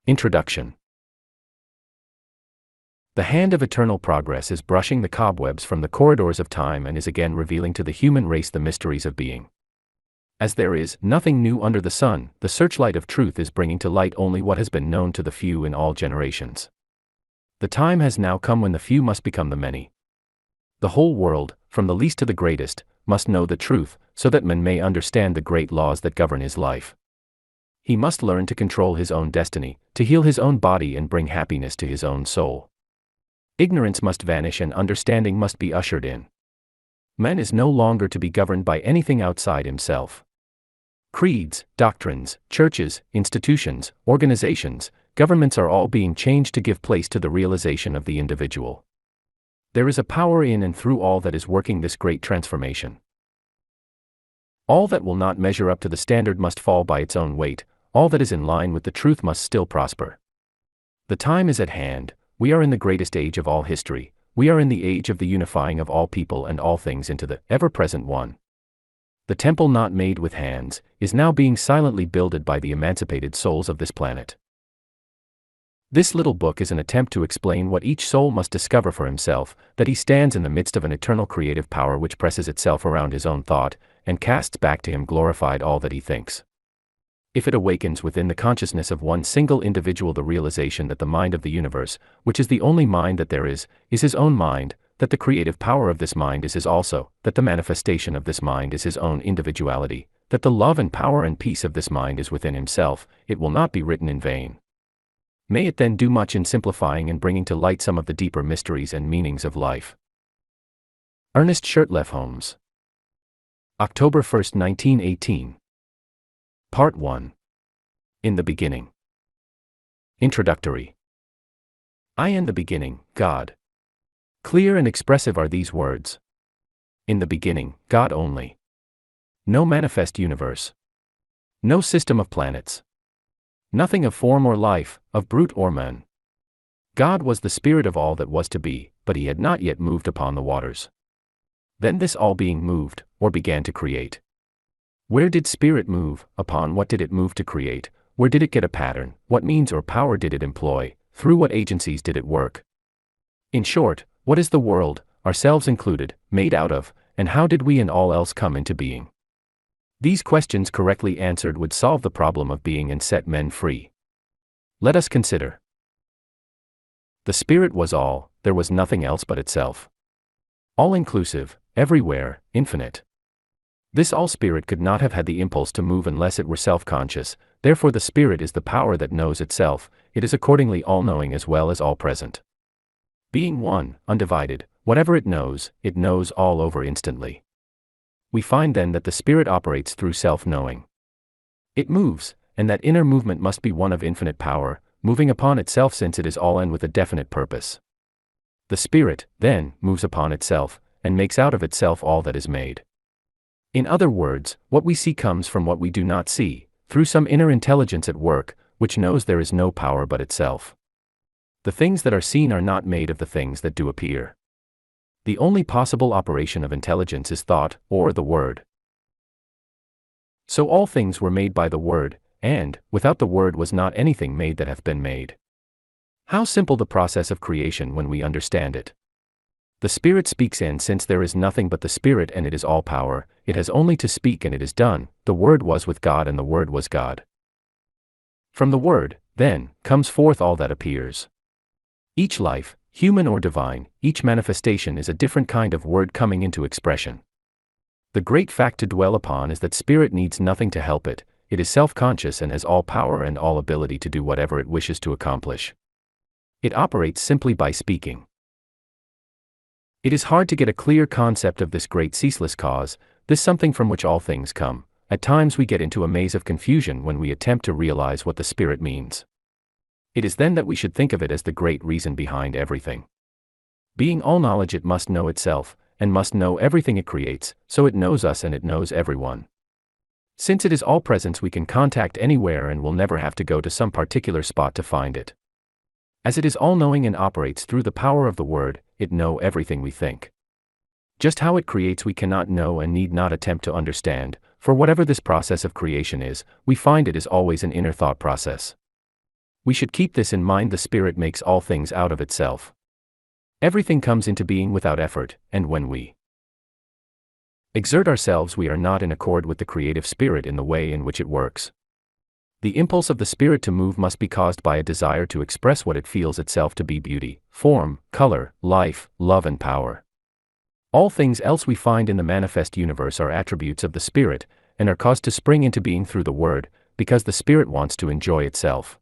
Introduction. The hand of eternal progress is brushing the cobwebs from the corridors of time and is again revealing to the human race the mysteries of being. As there is nothing new under the sun, the searchlight of truth is bringing to light only what has been known to the few in all generations. The time has now come when the few must become the many. The whole world, from the least to the greatest, must know the truth, so that man may understand the great laws that govern his life. He must learn to control his own destiny, to heal his own body and bring happiness to his own soul. Ignorance must vanish and understanding must be ushered in. Man is no longer to be governed by anything outside himself. Creeds, doctrines, churches, institutions, organizations, governments are all being changed to give place to the realization of the individual. There is a power in and through all that is working this great transformation. All that will not measure up to the standard must fall by its own weight, all that is in line with the truth must still prosper. The time is at hand. We are in the greatest age of all history. We are in the age of the unifying of all people and all things into the ever-present one. The temple not made with hands is now being silently builded by the emancipated souls of this planet. This little book is an attempt to explain what each soul must discover for himself, that he stands in the midst of an eternal creative power which presses itself around his own thought, and casts back to him glorified all that he thinks. If it awakens within the consciousness of one single individual the realization that the mind of the universe, which is the only mind that there is his own mind, that the creative power of this mind is his also, that the manifestation of this mind is his own individuality, that the love and power and peace of this mind is within himself, it will not be written in vain. May it then do much in simplifying and bringing to light some of the deeper mysteries and meanings of life. Ernest S. Holmes. October 1, 1918. Part 1. In the Beginning. Introductory. I am the beginning, God. Clear and expressive are these words. In the beginning, God only. No manifest universe. No system of planets. Nothing of form or life, of brute or man. God was the spirit of all that was to be, but he had not yet moved upon the waters. Then this all being moved, or began to create. Where did spirit move, upon what did it move to create, where did it get a pattern, what means or power did it employ, through what agencies did it work? In short, what is the world, ourselves included, made out of, and how did we and all else come into being? These questions correctly answered would solve the problem of being and set men free. Let us consider. The Spirit was all, there was nothing else but itself. All-inclusive, everywhere, infinite. This all-Spirit could not have had the impulse to move unless it were self-conscious, therefore the Spirit is the power that knows itself, it is accordingly all-knowing as well as all-present. Being one, undivided, whatever it knows all over instantly. We find then that the Spirit operates through self-knowing. It moves, and that inner movement must be one of infinite power, moving upon itself since it is all and with a definite purpose. The Spirit, then, moves upon itself, and makes out of itself all that is made. In other words, what we see comes from what we do not see, through some inner intelligence at work, which knows there is no power but itself. The things that are seen are not made of the things that do appear. The only possible operation of intelligence is thought, or the word. So all things were made by the word, and, without the word was not anything made that hath been made. How simple the process of creation when we understand it. The Spirit speaks in since there is nothing but the Spirit and it is all power, it has only to speak and it is done, the Word was with God and the Word was God. From the Word, then, comes forth all that appears. Each life, human or divine, each manifestation is a different kind of word coming into expression. The great fact to dwell upon is that Spirit needs nothing to help it, it is self-conscious and has all power and all ability to do whatever it wishes to accomplish. It operates simply by speaking. It is hard to get a clear concept of this great ceaseless cause, this something from which all things come. At times we get into a maze of confusion when we attempt to realize what the Spirit means. It is then that we should think of it as the great reason behind everything. Being all knowledge, it must know itself, and must know everything it creates, so it knows us and it knows everyone. Since it is all presence, we can contact anywhere and will never have to go to some particular spot to find it. As it is all-knowing and operates through the power of the Word, it knows everything we think. Just how it creates we cannot know and need not attempt to understand, for whatever this process of creation is, we find it is always an inner thought process. We should keep this in mind. The Spirit makes all things out of itself. Everything comes into being without effort, and when we exert ourselves, we are not in accord with the creative Spirit in the way in which it works. The impulse of the Spirit to move must be caused by a desire to express what it feels itself to be: beauty, form, color, life, love, and power. All things else we find in the manifest universe are attributes of the Spirit, and are caused to spring into being through the Word, because the Spirit wants to enjoy itself.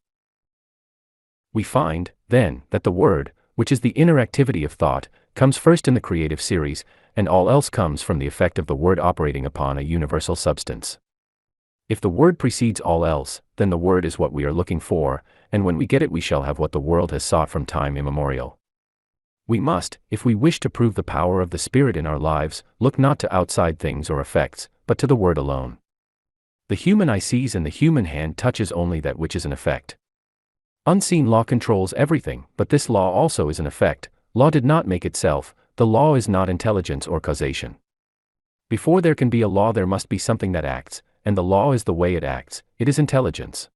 We find, then, that the Word, which is the inner activity of thought, comes first in the creative series, and all else comes from the effect of the Word operating upon a universal substance. If the Word precedes all else, then the Word is what we are looking for, and when we get it we shall have what the world has sought from time immemorial. We must, if we wish to prove the power of the Spirit in our lives, look not to outside things or effects, but to the Word alone. The human eye sees and the human hand touches only that which is an effect. Unseen law controls everything, but this law also is an effect. Law did not make itself. The law is not intelligence or causation. Before there can be a law there must be something that acts, and the law is the way it acts. It is intelligence.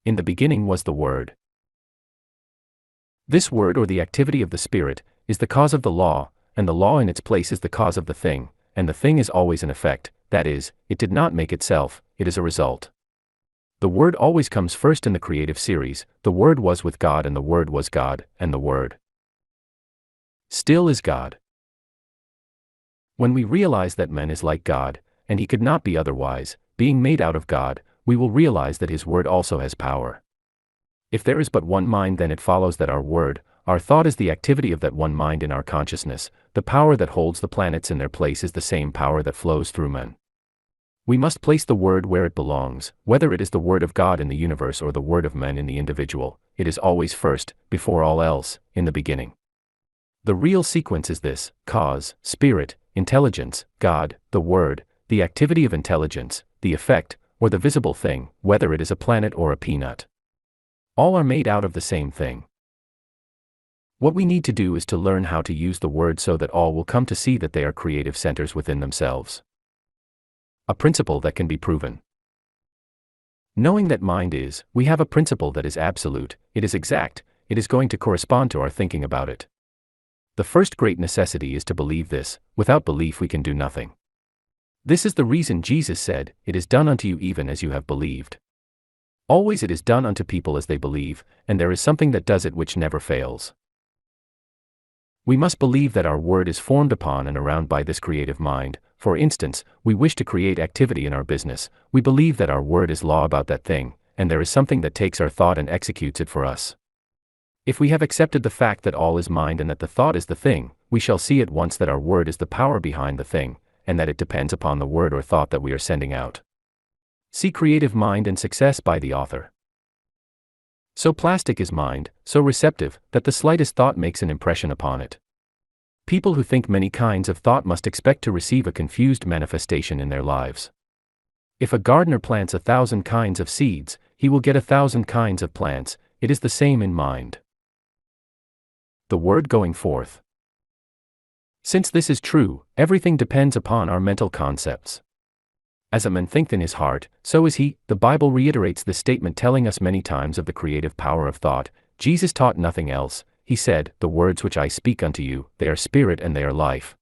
In the beginning was the Word. This Word, or the activity of the Spirit, is the cause of the law, and the law in its place is the cause of the thing, and the thing is always an effect. That is, it did not make itself, it is a result. The Word always comes first in the creative series. The Word was with God, and the Word was God, and the Word still is God. When we realize that man is like God, and he could not be otherwise, being made out of God, we will realize that his Word also has power. If there is but one mind, then it follows that our Word, our thought, is the activity of that one mind in our consciousness. The power that holds the planets in their place is the same power that flows through men. We must place the Word where it belongs, whether it is the Word of God in the universe or the Word of men in the individual. It is always first, before all else, in the beginning. The real sequence is this: cause, Spirit, intelligence, God, the Word, the activity of intelligence, the effect, or the visible thing, whether it is a planet or a peanut. All are made out of the same thing. What we need to do is to learn how to use the Word so that all will come to see that they are creative centers within themselves. A principle that can be proven. Knowing that mind is, we have a principle that is absolute, it is exact, it is going to correspond to our thinking about it. The first great necessity is to believe this. Without belief we can do nothing. This is the reason Jesus said, "It is done unto you even as you have believed." Always it is done unto people as they believe, and there is something that does it which never fails. We must believe that our Word is formed upon and around by this creative mind. For instance, we wish to create activity in our business. We believe that our Word is law about that thing, and there is something that takes our thought and executes it for us. If we have accepted the fact that all is mind and that the thought is the thing, we shall see at once that our Word is the power behind the thing, and that it depends upon the word or thought that we are sending out. See Creative Mind and Success by the author. So plastic is mind, so receptive, that the slightest thought makes an impression upon it. People who think many kinds of thought must expect to receive a confused manifestation in their lives. If a gardener plants 1,000 kinds of seeds, he will get 1,000 kinds of plants. It is the same in mind. The Word going forth. Since this is true, everything depends upon our mental concepts. As a man thinketh in his heart, so is he. The Bible reiterates this statement, telling us many times of the creative power of thought. Jesus taught nothing else. He said, "The words which I speak unto you, they are spirit and they are life."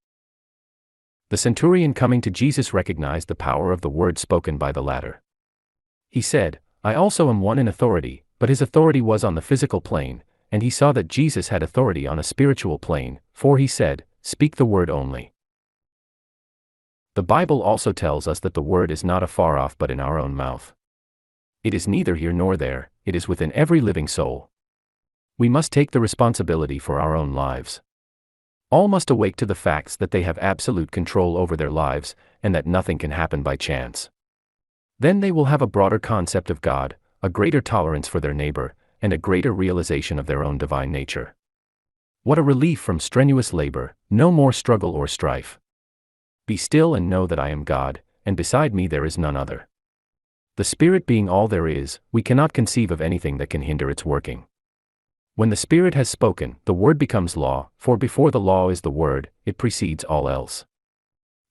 The centurion coming to Jesus recognized the power of the word spoken by the latter. He said, "I also am one in authority," but his authority was on the physical plane, and he saw that Jesus had authority on a spiritual plane, for he said, "Speak the word only." The Bible also tells us that the word is not afar off but in our own mouth. It is neither here nor there, it is within every living soul. We must take the responsibility for our own lives. All must awake to the facts that they have absolute control over their lives, and that nothing can happen by chance. Then they will have a broader concept of God, a greater tolerance for their neighbor, and a greater realization of their own divine nature. What a relief from strenuous labor, no more struggle or strife. Be still and know that I am God, and beside me there is none other. The Spirit being all there is, we cannot conceive of anything that can hinder its working. When the Spirit has spoken, the Word becomes law, for before the law is the Word, it precedes all else.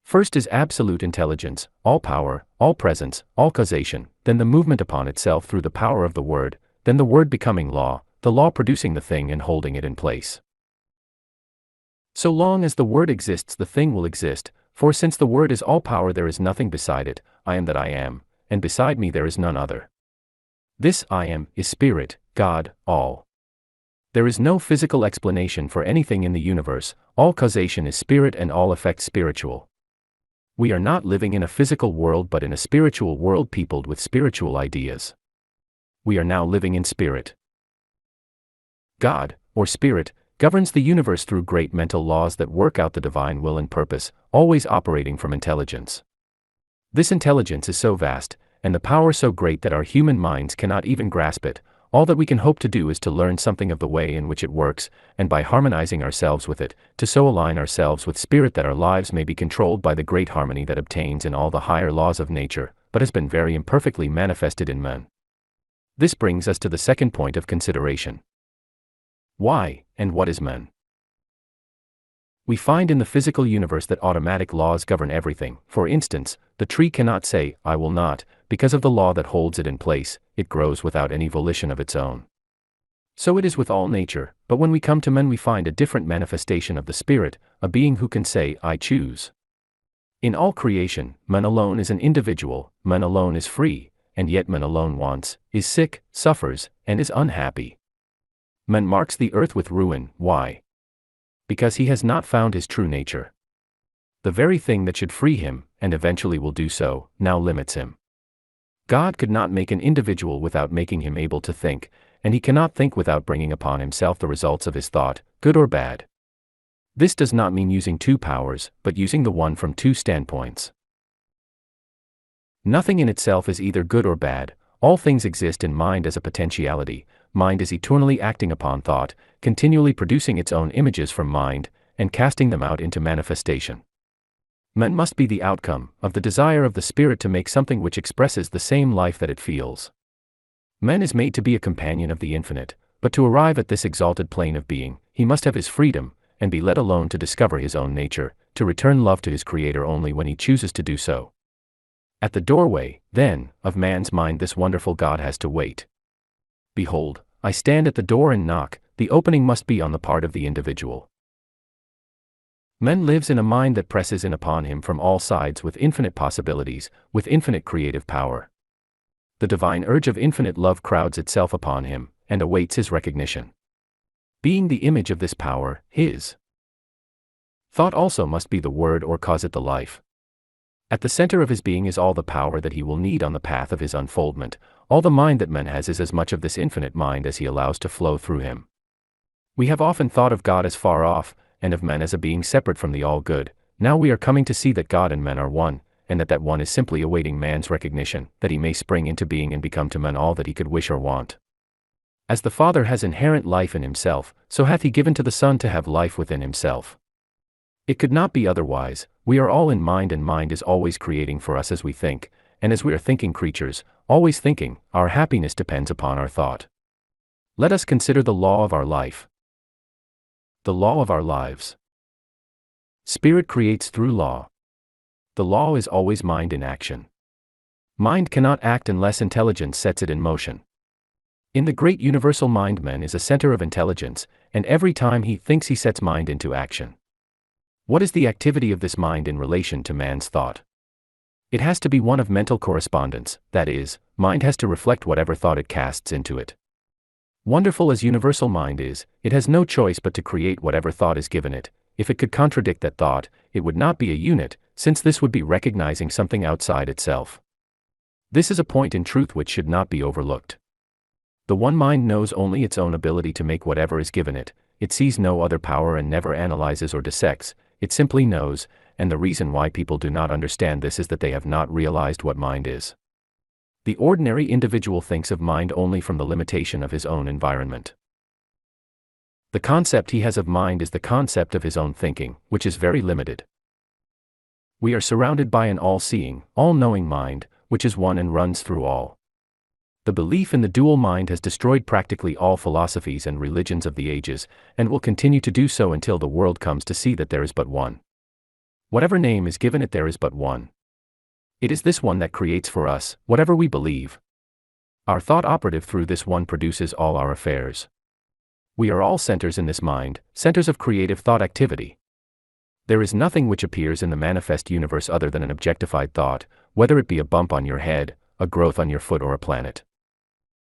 First is absolute intelligence, all power, all presence, all causation, then the movement upon itself through the power of the Word, then the word becoming law, the law producing the thing and holding it in place. So long as the word exists, the thing will exist, for since the word is all power, there is nothing beside it. I am that I am, and beside me there is none other. This I am is Spirit, God, all. There is no physical explanation for anything in the universe, all causation is spirit and all effect spiritual. We are not living in a physical world but in a spiritual world peopled with spiritual ideas. We are now living in spirit. God, or Spirit, governs the universe through great mental laws that work out the divine will and purpose, always operating from intelligence. This intelligence is so vast, and the power so great that our human minds cannot even grasp it. All that we can hope to do is to learn something of the way in which it works, and by harmonizing ourselves with it, to so align ourselves with Spirit that our lives may be controlled by the great harmony that obtains in all the higher laws of nature, but has been very imperfectly manifested in men. This brings us to the second point of consideration. Why, and what is man? We find in the physical universe that automatic laws govern everything. For instance, the tree cannot say, I will not, because of the law that holds it in place. It grows without any volition of its own. So it is with all nature, but when we come to men we find a different manifestation of the Spirit, a being who can say, I choose. In all creation, man alone is an individual, man alone is free, and yet man alone wants, is sick, suffers, and is unhappy. Man marks the earth with ruin. Why? Because he has not found his true nature. The very thing that should free him, and eventually will do so, now limits him. God could not make an individual without making him able to think, and he cannot think without bringing upon himself the results of his thought, good or bad. This does not mean using two powers, but using the one from two standpoints. Nothing in itself is either good or bad. All things exist in mind as a potentiality. Mind is eternally acting upon thought, continually producing its own images from mind, and casting them out into manifestation. Man must be the outcome of the desire of the Spirit to make something which expresses the same life that it feels. Man is made to be a companion of the infinite, but to arrive at this exalted plane of being, he must have his freedom, and be let alone to discover his own nature, to return love to his Creator only when he chooses to do so. At the doorway, then, of man's mind this wonderful God has to wait. Behold, I stand at the door and knock. The opening must be on the part of the individual. Man lives in a mind that presses in upon him from all sides with infinite possibilities, with infinite creative power. The divine urge of infinite love crowds itself upon him, and awaits his recognition. Being the image of this power, his thought also must be the word or cause it the life. At the center of his being is all the power that he will need on the path of his unfoldment. All the mind that man has is as much of this infinite mind as he allows to flow through him. We have often thought of God as far off, and of men as a being separate from the all-good. Now we are coming to see that God and men are one, and that one is simply awaiting man's recognition, that he may spring into being and become to men all that he could wish or want. As the Father has inherent life in himself, so hath he given to the Son to have life within himself. It could not be otherwise. We are all in mind, and mind is always creating for us as we think, and as we are thinking creatures, always thinking, our happiness depends upon our thought. Let us consider the law of our life. The law of our lives. Spirit creates through law. The law is always mind in action. Mind cannot act unless intelligence sets it in motion. In the great universal mind, man is a center of intelligence, and every time he thinks he sets mind into action. What is the activity of this mind in relation to man's thought? It has to be one of mental correspondence, that is, mind has to reflect whatever thought it casts into it. Wonderful as universal mind is, it has no choice but to create whatever thought is given it. If it could contradict that thought, it would not be a unit, since this would be recognizing something outside itself. This is a point in truth which should not be overlooked. The one mind knows only its own ability to make whatever is given it. It sees no other power and never analyzes or dissects. It simply knows, and the reason why people do not understand this is that they have not realized what mind is. The ordinary individual thinks of mind only from the limitation of his own environment. The concept he has of mind is the concept of his own thinking, which is very limited. We are surrounded by an all-seeing, all-knowing mind, which is one and runs through all. The belief in the dual mind has destroyed practically all philosophies and religions of the ages, and will continue to do so until the world comes to see that there is but one. Whatever name is given it, there is but one. It is this one that creates for us, whatever we believe. Our thought operative through this one produces all our affairs. We are all centers in this mind, centers of creative thought activity. There is nothing which appears in the manifest universe other than an objectified thought, whether it be a bump on your head, a growth on your foot, or a planet.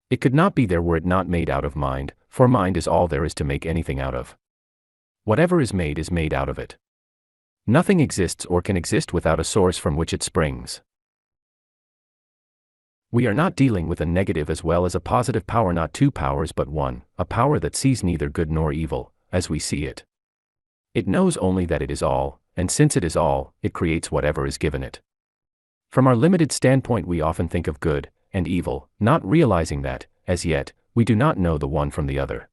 It could not be there were it not made out of mind, for mind is all there is to make anything out of. Whatever is made out of it. Nothing exists or can exist without a source from which it springs. We are not dealing with a negative as well as a positive power, not two powers but one, a power that sees neither good nor evil, as we see it. It knows only that it is all, and since it is all, it creates whatever is given it. From our limited standpoint we often think of good and evil, not realizing that, as yet, we do not know the one from the other.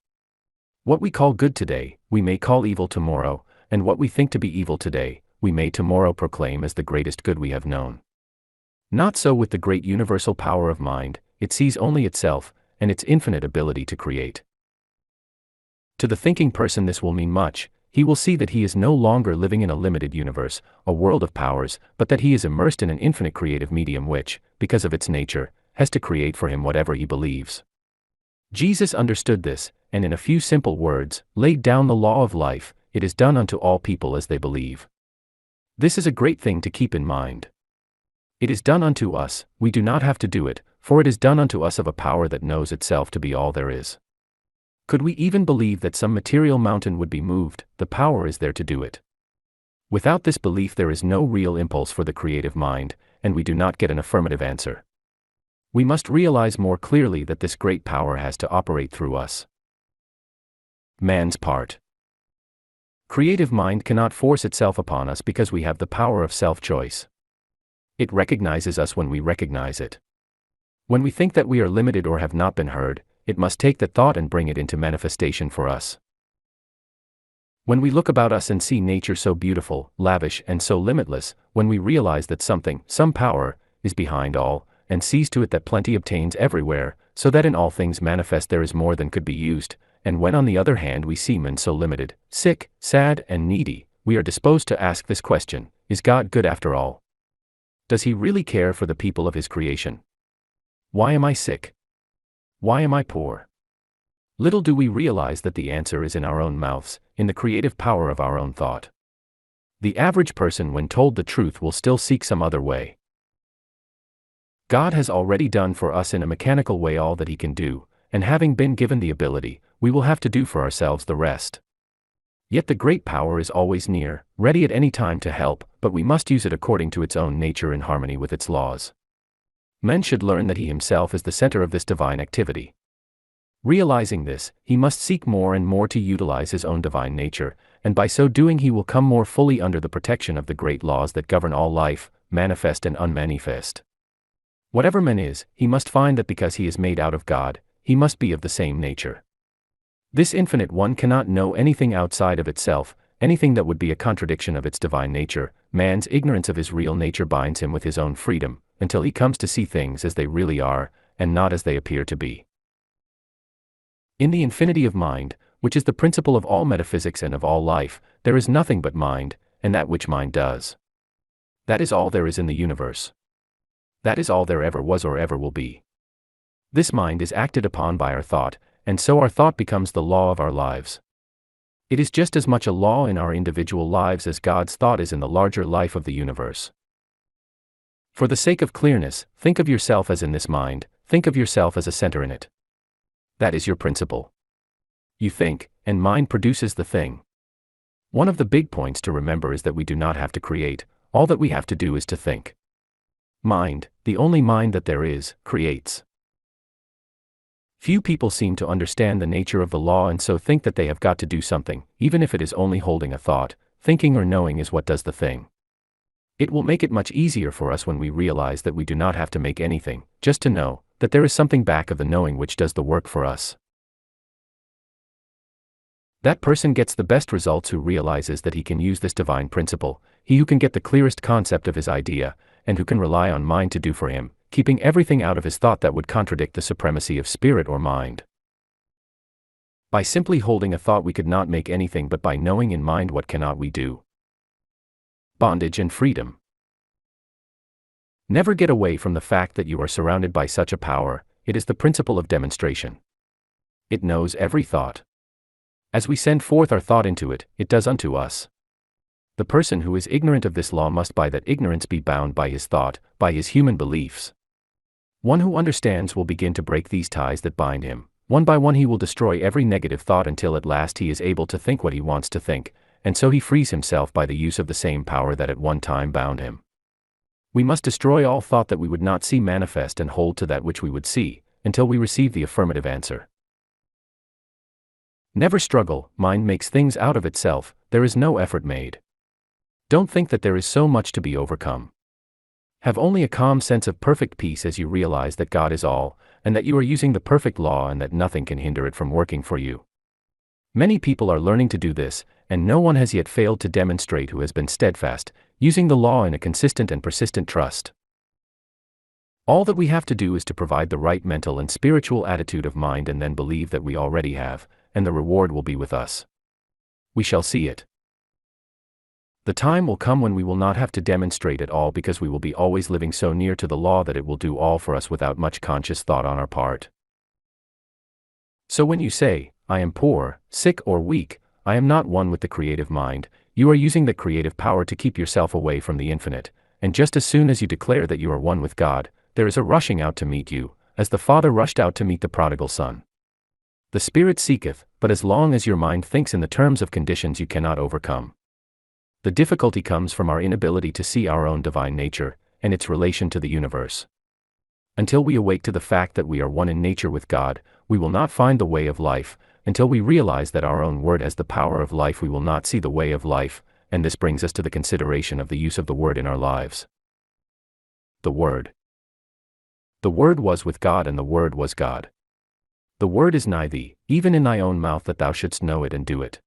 What we call good today, we may call evil tomorrow, and what we think to be evil today, we may tomorrow proclaim as the greatest good we have known. Not so with the great universal power of mind, it sees only itself, and its infinite ability to create. To the thinking person this will mean much. He will see that he is no longer living in a limited universe, a world of powers, but that he is immersed in an infinite creative medium which, because of its nature, has to create for him whatever he believes. Jesus understood this, and in a few simple words, laid down the law of life: it is done unto all people as they believe. This is a great thing to keep in mind. It is done unto us, we do not have to do it, for it is done unto us of a power that knows itself to be all there is. Could we even believe that some material mountain would be moved, the power is there to do it. Without this belief there is no real impulse for the creative mind, and we do not get an affirmative answer. We must realize more clearly that this great power has to operate through us. Man's part. Creative mind cannot force itself upon us because we have the power of self-choice. It recognizes us when we recognize it. When we think that we are limited or have not been heard, it must take that thought and bring it into manifestation for us. When we look about us and see nature so beautiful, lavish, and so limitless, when we realize that something, some power, is behind all, and sees to it that plenty obtains everywhere, so that in all things manifest there is more than could be used, and when on the other hand we see men so limited, sick, sad, and needy, we are disposed to ask this question: is God good after all? Does he really care for the people of his creation? Why am I sick? Why am I poor? Little do we realize that the answer is in our own mouths, in the creative power of our own thought. The average person, when told the truth, will still seek some other way. God has already done for us in a mechanical way all that he can do, and having been given the ability, we will have to do for ourselves the rest. Yet the great power is always near, ready at any time to help, but we must use it according to its own nature in harmony with its laws. Man should learn that he himself is the center of this divine activity. Realizing this, he must seek more and more to utilize his own divine nature, and by so doing he will come more fully under the protection of the great laws that govern all life, manifest and unmanifest. Whatever man is, he must find that because he is made out of God, he must be of the same nature. This infinite one cannot know anything outside of itself, anything that would be a contradiction of its divine nature. Man's ignorance of his real nature binds him with his own freedom, until he comes to see things as they really are, and not as they appear to be. In the infinity of mind, which is the principle of all metaphysics and of all life, there is nothing but mind, and that which mind does. That is all there is in the universe. That is all there ever was or ever will be. This mind is acted upon by our thought, and so our thought becomes the law of our lives. It is just as much a law in our individual lives as God's thought is in the larger life of the universe. For the sake of clearness, think of yourself as in this mind, think of yourself as a center in it. That is your principle. You think, and mind produces the thing. One of the big points to remember is that we do not have to create, all that we have to do is to think. Mind, the only mind that there is, creates. Few people seem to understand the nature of the law and so think that they have got to do something, even if it is only holding a thought. Thinking or knowing is what does the thing. It will make it much easier for us when we realize that we do not have to make anything, just to know that there is something back of the knowing which does the work for us. That person gets the best results who realizes that he can use this divine principle, he who can get the clearest concept of his idea, and who can rely on mind to do for him, keeping everything out of his thought that would contradict the supremacy of spirit or mind. By simply holding a thought we could not make anything, but by knowing in mind what cannot we do. Bondage and freedom. Never get away from the fact that you are surrounded by such a power. it is the principle of demonstration. It knows every thought. As we send forth our thought into it, it does unto us. The person who is ignorant of this law must by that ignorance be bound by his thought, by his human beliefs. One who understands will begin to break these ties that bind him. One by one he will destroy every negative thought until at last he is able to think what he wants to think, and so he frees himself by the use of the same power that at one time bound him. We must destroy all thought that we would not see manifest and hold to that which we would see, until we receive the affirmative answer. Never struggle, mind makes things out of itself, there is no effort made. Don't think that there is so much to be overcome. Have only a calm sense of perfect peace as you realize that God is all, and that you are using the perfect law and that nothing can hinder it from working for you. Many people are learning to do this, and no one has yet failed to demonstrate who has been steadfast, using the law in a consistent and persistent trust. All that we have to do is to provide the right mental and spiritual attitude of mind and then believe that we already have, and the reward will be with us. We shall see it. The time will come when we will not have to demonstrate at all because we will be always living so near to the law that it will do all for us without much conscious thought on our part. So when you say, I am poor, sick or weak, I am not one with the creative mind, you are using the creative power to keep yourself away from the infinite, and just as soon as you declare that you are one with God, there is a rushing out to meet you, as the Father rushed out to meet the prodigal son. The Spirit seeketh, but as long as your mind thinks in the terms of conditions you cannot overcome. The difficulty comes from our inability to see our own divine nature, and its relation to the universe. Until we awake to the fact that we are one in nature with God, we will not find the way of life. Until we realize that our own word has the power of life, we will not see the way of life, and this brings us to the consideration of the use of the word in our lives. The Word. The Word was with God and the Word was God. The Word is nigh thee, even in thy own mouth that thou shouldst know it and do it.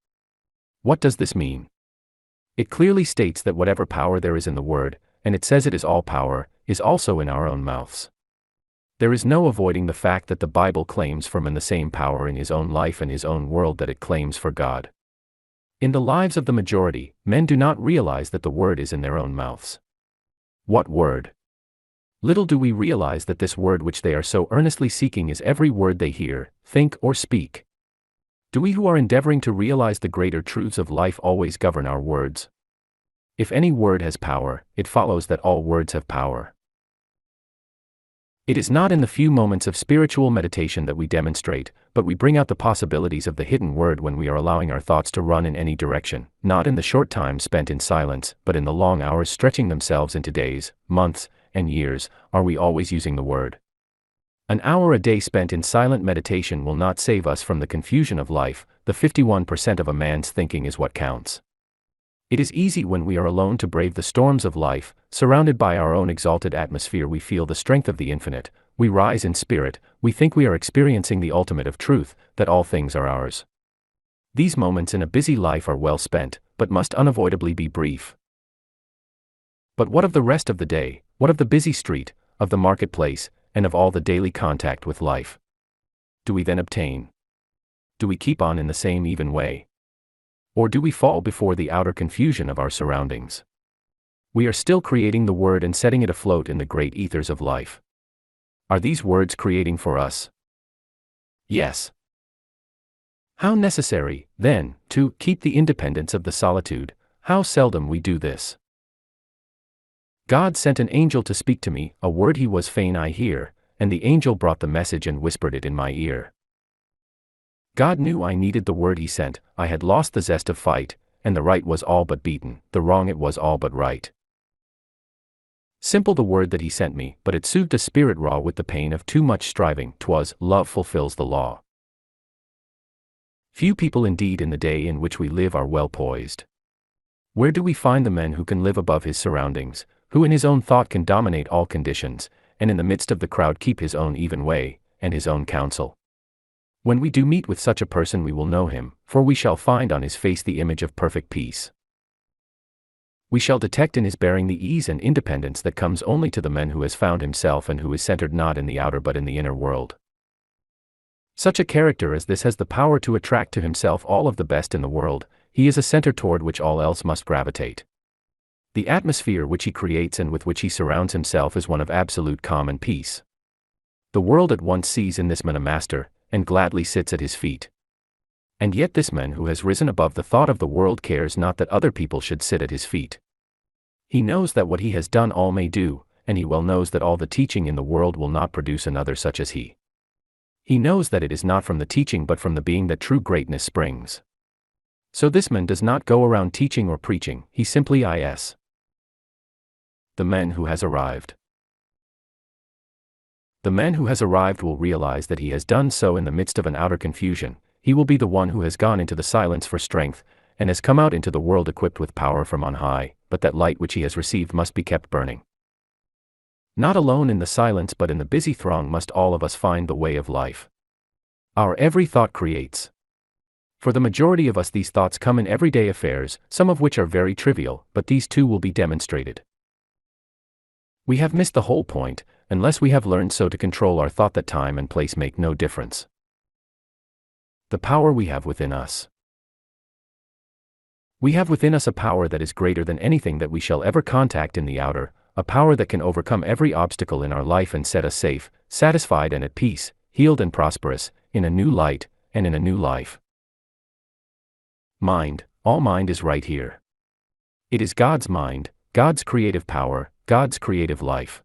What does this mean? It clearly states that whatever power there is in the Word, and it says it is all power, is also in our own mouths. There is no avoiding the fact that the Bible claims for man the same power in his own life and his own world that it claims for God. In the lives of the majority, men do not realize that the Word is in their own mouths. What word? Little do we realize that this word which they are so earnestly seeking is every word they hear, think or speak. Do we who are endeavoring to realize the greater truths of life always govern our words? If any word has power, it follows that all words have power. It is not in the few moments of spiritual meditation that we demonstrate, but we bring out the possibilities of the hidden word when we are allowing our thoughts to run in any direction, not in the short time spent in silence, but in the long hours stretching themselves into days, months, and years. Are we always using the word? An hour a day spent in silent meditation will not save us from the confusion of life. The 51% of a man's thinking is what counts. It is easy when we are alone to brave the storms of life. Surrounded by our own exalted atmosphere, we feel the strength of the infinite, we rise in spirit, we think we are experiencing the ultimate of truth, that all things are ours. These moments in a busy life are well spent, but must unavoidably be brief. But what of the rest of the day, what of the busy street, of the marketplace, and of all the daily contact with life? Do we then obtain? Do we keep on in the same even way? Or do we fall before the outer confusion of our surroundings? We are still creating the word and setting it afloat in the great ethers of life. Are these words creating for us? Yes. How necessary, then, to keep the independence of the solitude. How seldom we do this. God sent an angel to speak to me, a word he was fain I hear, and the angel brought the message and whispered it in my ear. God knew I needed the word he sent. I had lost the zest of fight, and the right was all but beaten, the wrong it was all but right. Simple the word that he sent me, but it soothed a spirit raw with the pain of too much striving. 'Twas, love fulfills the law. Few people indeed in the day in which we live are well poised. Where do we find the men who can live above his surroundings, who in his own thought can dominate all conditions, and in the midst of the crowd keep his own even way, and his own counsel? When we do meet with such a person we will know him, for we shall find on his face the image of perfect peace. We shall detect in his bearing the ease and independence that comes only to the man who has found himself and who is centered not in the outer but in the inner world. Such a character as this has the power to attract to himself all of the best in the world. He is a center toward which all else must gravitate. The atmosphere which he creates and with which he surrounds himself is one of absolute calm and peace. The world at once sees in this man a master, and gladly sits at his feet. And yet this man who has risen above the thought of the world cares not that other people should sit at his feet. He knows that what he has done all may do, and he well knows that all the teaching in the world will not produce another such as he. He knows that it is not from the teaching but from the being that true greatness springs. So this man does not go around teaching or preaching, he simply is. The man who has arrived. The man who has arrived will realize that he has done so in the midst of an outer confusion. He will be the one who has gone into the silence for strength, and has come out into the world equipped with power from on high, but that light which he has received must be kept burning. Not alone in the silence but in the busy throng must all of us find the way of life. Our every thought creates. For the majority of us these thoughts come in everyday affairs, some of which are very trivial, but these too will be demonstrated. We have missed the whole point, unless we have learned so to control our thought that time and place make no difference. The power we have within us. We have within us a power that is greater than anything that we shall ever contact in the outer, a power that can overcome every obstacle in our life and set us safe, satisfied and at peace, healed and prosperous, in a new light, and in a new life. Mind, all mind is right here. It is God's mind, God's creative power, God's creative life.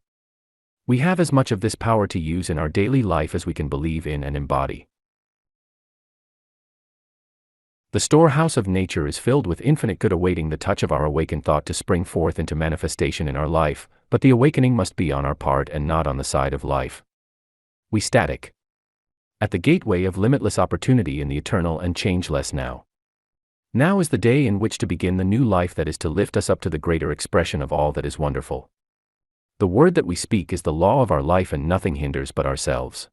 We have as much of this power to use in our daily life as we can believe in and embody. The storehouse of nature is filled with infinite good awaiting the touch of our awakened thought to spring forth into manifestation in our life, but the awakening must be on our part and not on the side of life. We static. At the gateway of limitless opportunity in the eternal and changeless now. Now is the day in which to begin the new life that is to lift us up to the greater expression of all that is wonderful. The word that we speak is the law of our life and nothing hinders but ourselves.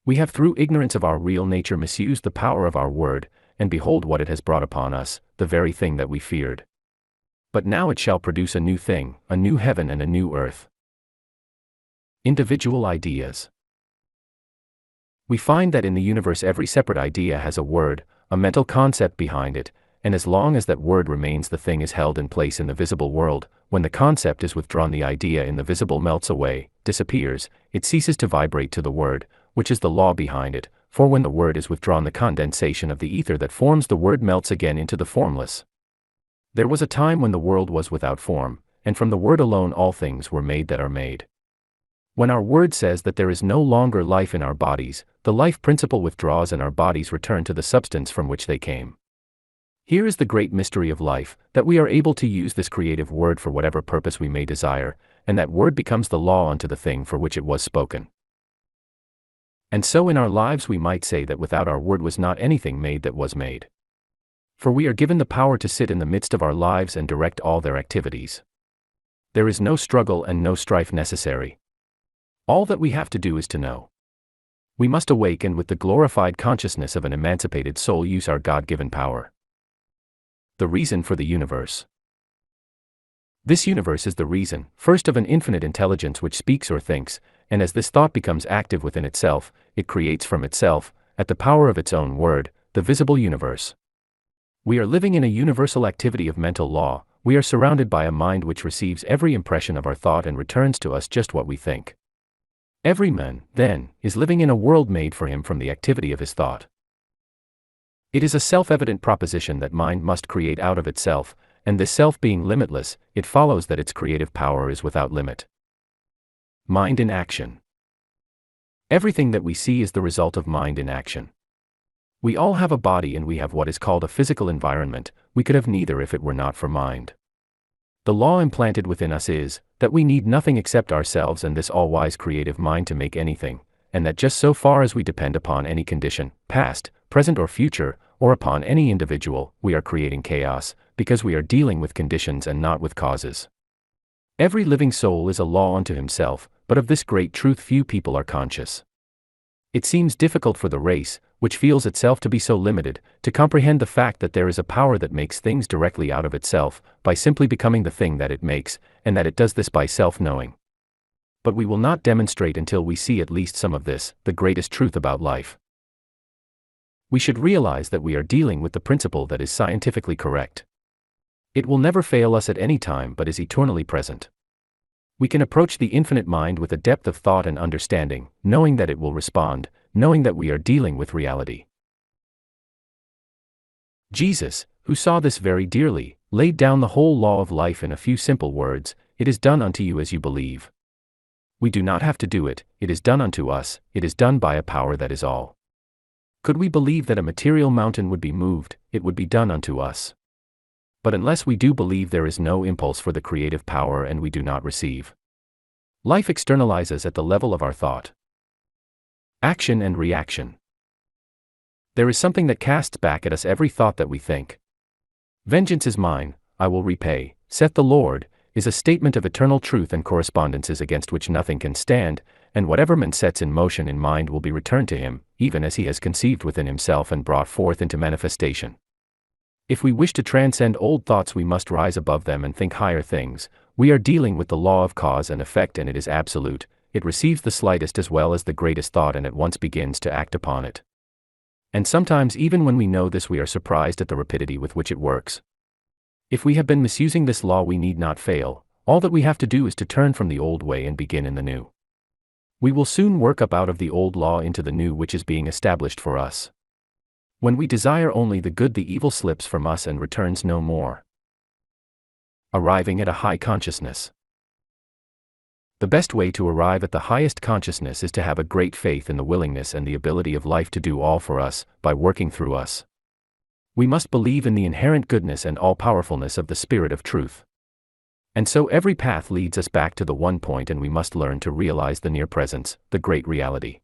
We have through ignorance of our real nature misused the power of our word, and behold what it has brought upon us, the very thing that we feared. But now it shall produce a new thing, a new heaven and a new earth. Individual ideas. We find that in the universe every separate idea has a word, a mental concept behind it, and as long as that word remains the thing is held in place in the visible world. When the concept is withdrawn the idea in the visible melts away, disappears, it ceases to vibrate to the word, which is the law behind it, for when the word is withdrawn the condensation of the ether that forms the word melts again into the formless. There was a time when the world was without form, and from the word alone all things were made that are made. When our word says that there is no longer life in our bodies, the life principle withdraws and our bodies return to the substance from which they came. Here is the great mystery of life, that we are able to use this creative word for whatever purpose we may desire, and that word becomes the law unto the thing for which it was spoken. And so in our lives we might say that without our word was not anything made that was made. For we are given the power to sit in the midst of our lives and direct all their activities. There is no struggle and no strife necessary. All that we have to do is to know. We must awake and with the glorified consciousness of an emancipated soul use our God-given power. The reason for the universe. This universe is the reason, first of an infinite intelligence which speaks or thinks, and as this thought becomes active within itself, it creates from itself, at the power of its own word, the visible universe. We are living in a universal activity of mental law. We are surrounded by a mind which receives every impression of our thought and returns to us just what we think. Every man, then, is living in a world made for him from the activity of his thought. It is a self-evident proposition that mind must create out of itself, and this self being limitless, it follows that its creative power is without limit. Mind in action. Everything that we see is the result of mind in action. We all have a body and we have what is called a physical environment. We could have neither if it were not for mind. The law implanted within us is, that we need nothing except ourselves and this all-wise creative mind to make anything, and that just so far as we depend upon any condition, past, present or future, or upon any individual, we are creating chaos, because we are dealing with conditions and not with causes. Every living soul is a law unto himself, but of this great truth few people are conscious. It seems difficult for the race, which feels itself to be so limited, to comprehend the fact that there is a power that makes things directly out of itself, by simply becoming the thing that it makes, and that it does this by self-knowing. But we will not demonstrate until we see at least some of this, the greatest truth about life. We should realize that we are dealing with the principle that is scientifically correct. It will never fail us at any time but is eternally present. We can approach the infinite mind with a depth of thought and understanding, knowing that it will respond, knowing that we are dealing with reality. Jesus, who saw this very dearly, laid down the whole law of life in a few simple words: "It is done unto you as you believe." We do not have to do it, it is done unto us, it is done by a power that is all. Could we believe that a material mountain would be moved, it would be done unto us. But unless we do believe, there is no impulse for the creative power, and we do not receive. Life externalizes at the level of our thought. Action and reaction. There is something that casts back at us every thought that we think. "Vengeance is mine, I will repay, saith the Lord," is a statement of eternal truth and correspondences against which nothing can stand, and whatever man sets in motion in mind will be returned to him, even as he has conceived within himself and brought forth into manifestation. If we wish to transcend old thoughts, we must rise above them and think higher things. We are dealing with the law of cause and effect, and it is absolute. It receives the slightest as well as the greatest thought and at once begins to act upon it. And sometimes, even when we know this, we are surprised at the rapidity with which it works. If we have been misusing this law, we need not fail. All that we have to do is to turn from the old way and begin in the new. We will soon work up out of the old law into the new which is being established for us. When we desire only the good, the evil slips from us and returns no more. Arriving at a high consciousness. The best way to arrive at the highest consciousness is to have a great faith in the willingness and the ability of life to do all for us, by working through us. We must believe in the inherent goodness and all-powerfulness of the Spirit of Truth. And so every path leads us back to the one point, and we must learn to realize the near presence, the great reality.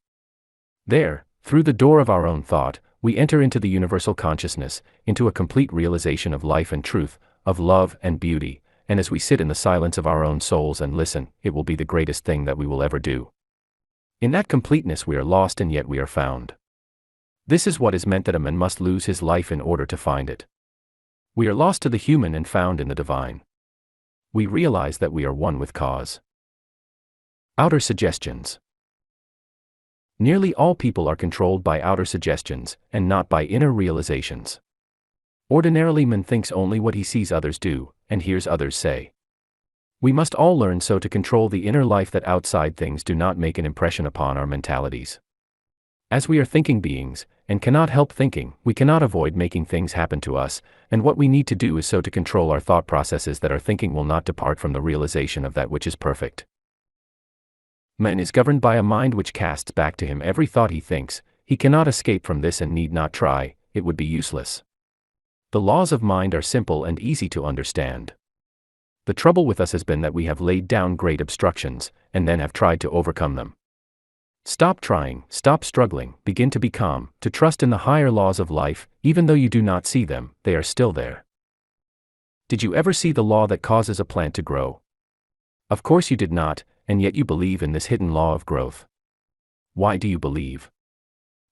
There, through the door of our own thought, we enter into the universal consciousness, into a complete realization of life and truth, of love and beauty, and as we sit in the silence of our own souls and listen, it will be the greatest thing that we will ever do. In that completeness we are lost, and yet we are found. This is what is meant that a man must lose his life in order to find it. We are lost to the human and found in the divine. We realize that we are one with cause. Outer suggestions. Nearly all people are controlled by outer suggestions, and not by inner realizations. Ordinarily, man thinks only what he sees others do, and hears others say. We must all learn so to control the inner life that outside things do not make an impression upon our mentalities. As we are thinking beings, and cannot help thinking, we cannot avoid making things happen to us, and what we need to do is so to control our thought processes that our thinking will not depart from the realization of that which is perfect. Man is governed by a mind which casts back to him every thought he thinks. He cannot escape from this and need not try, it would be useless. The laws of mind are simple and easy to understand. The trouble with us has been that we have laid down great obstructions, and then have tried to overcome them. Stop trying, stop struggling, begin to be calm, to trust in the higher laws of life. Even though you do not see them, they are still there. Did you ever see the law that causes a plant to grow? Of course you did not, and yet you believe in this hidden law of growth. Why do you believe?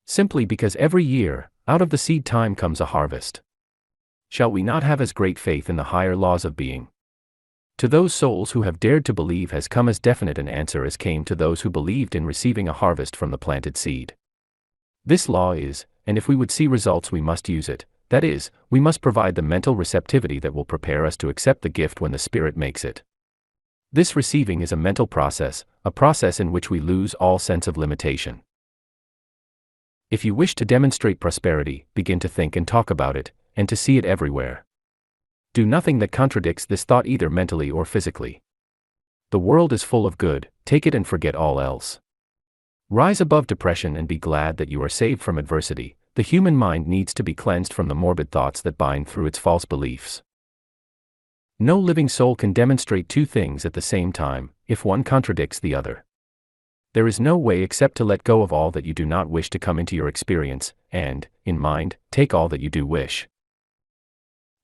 Simply because every year, out of the seed time comes a harvest. Shall we not have as great faith in the higher laws of being? To those souls who have dared to believe has come as definite an answer as came to those who believed in receiving a harvest from the planted seed. This law is, and if we would see results we must use it, that is, we must provide the mental receptivity that will prepare us to accept the gift when the Spirit makes it. This receiving is a mental process, a process in which we lose all sense of limitation. If you wish to demonstrate prosperity, begin to think and talk about it, and to see it everywhere. Do nothing that contradicts this thought either mentally or physically. The world is full of good, take it and forget all else. Rise above depression and be glad that you are saved from adversity. The human mind needs to be cleansed from the morbid thoughts that bind through its false beliefs. No living soul can demonstrate two things at the same time, if one contradicts the other. There is no way except to let go of all that you do not wish to come into your experience, and, in mind, take all that you do wish.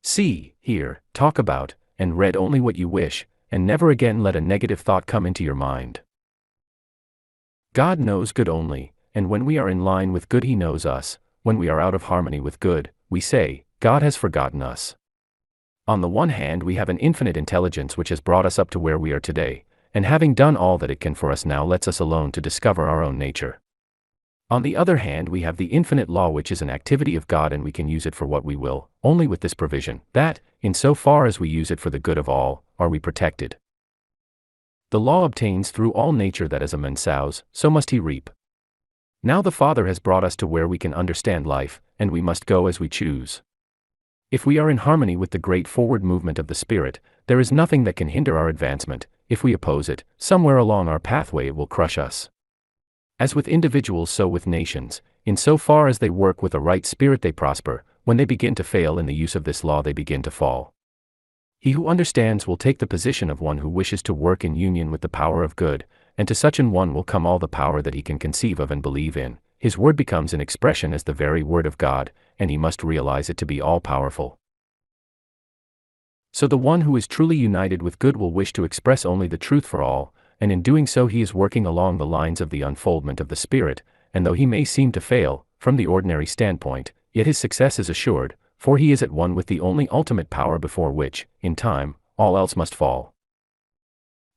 See, hear, talk about, and read only what you wish, and never again let a negative thought come into your mind. God knows good only, and when we are in line with good He knows us. When we are out of harmony with good, we say, God has forgotten us. On the one hand, we have an infinite intelligence which has brought us up to where we are today, and having done all that it can for us now lets us alone to discover our own nature. On the other hand, we have the infinite law which is an activity of God, and we can use it for what we will, only with this provision, that, in so far as we use it for the good of all, are we protected. The law obtains through all nature that as a man sows, so must he reap. Now the Father has brought us to where we can understand life, and we must go as we choose. If we are in harmony with the great forward movement of the Spirit, there is nothing that can hinder our advancement. If we oppose it, somewhere along our pathway it will crush us. As with individuals so with nations, in so far as they work with a right spirit they prosper. When they begin to fail in the use of this law they begin to fall. He who understands will take the position of one who wishes to work in union with the power of good, and to such an one will come all the power that he can conceive of and believe in. His word becomes an expression as the very word of God, and he must realize it to be all-powerful. So the one who is truly united with good will wish to express only the truth for all, and in doing so he is working along the lines of the unfoldment of the Spirit, and though he may seem to fail, from the ordinary standpoint, yet his success is assured, for he is at one with the only ultimate power before which, in time, all else must fall.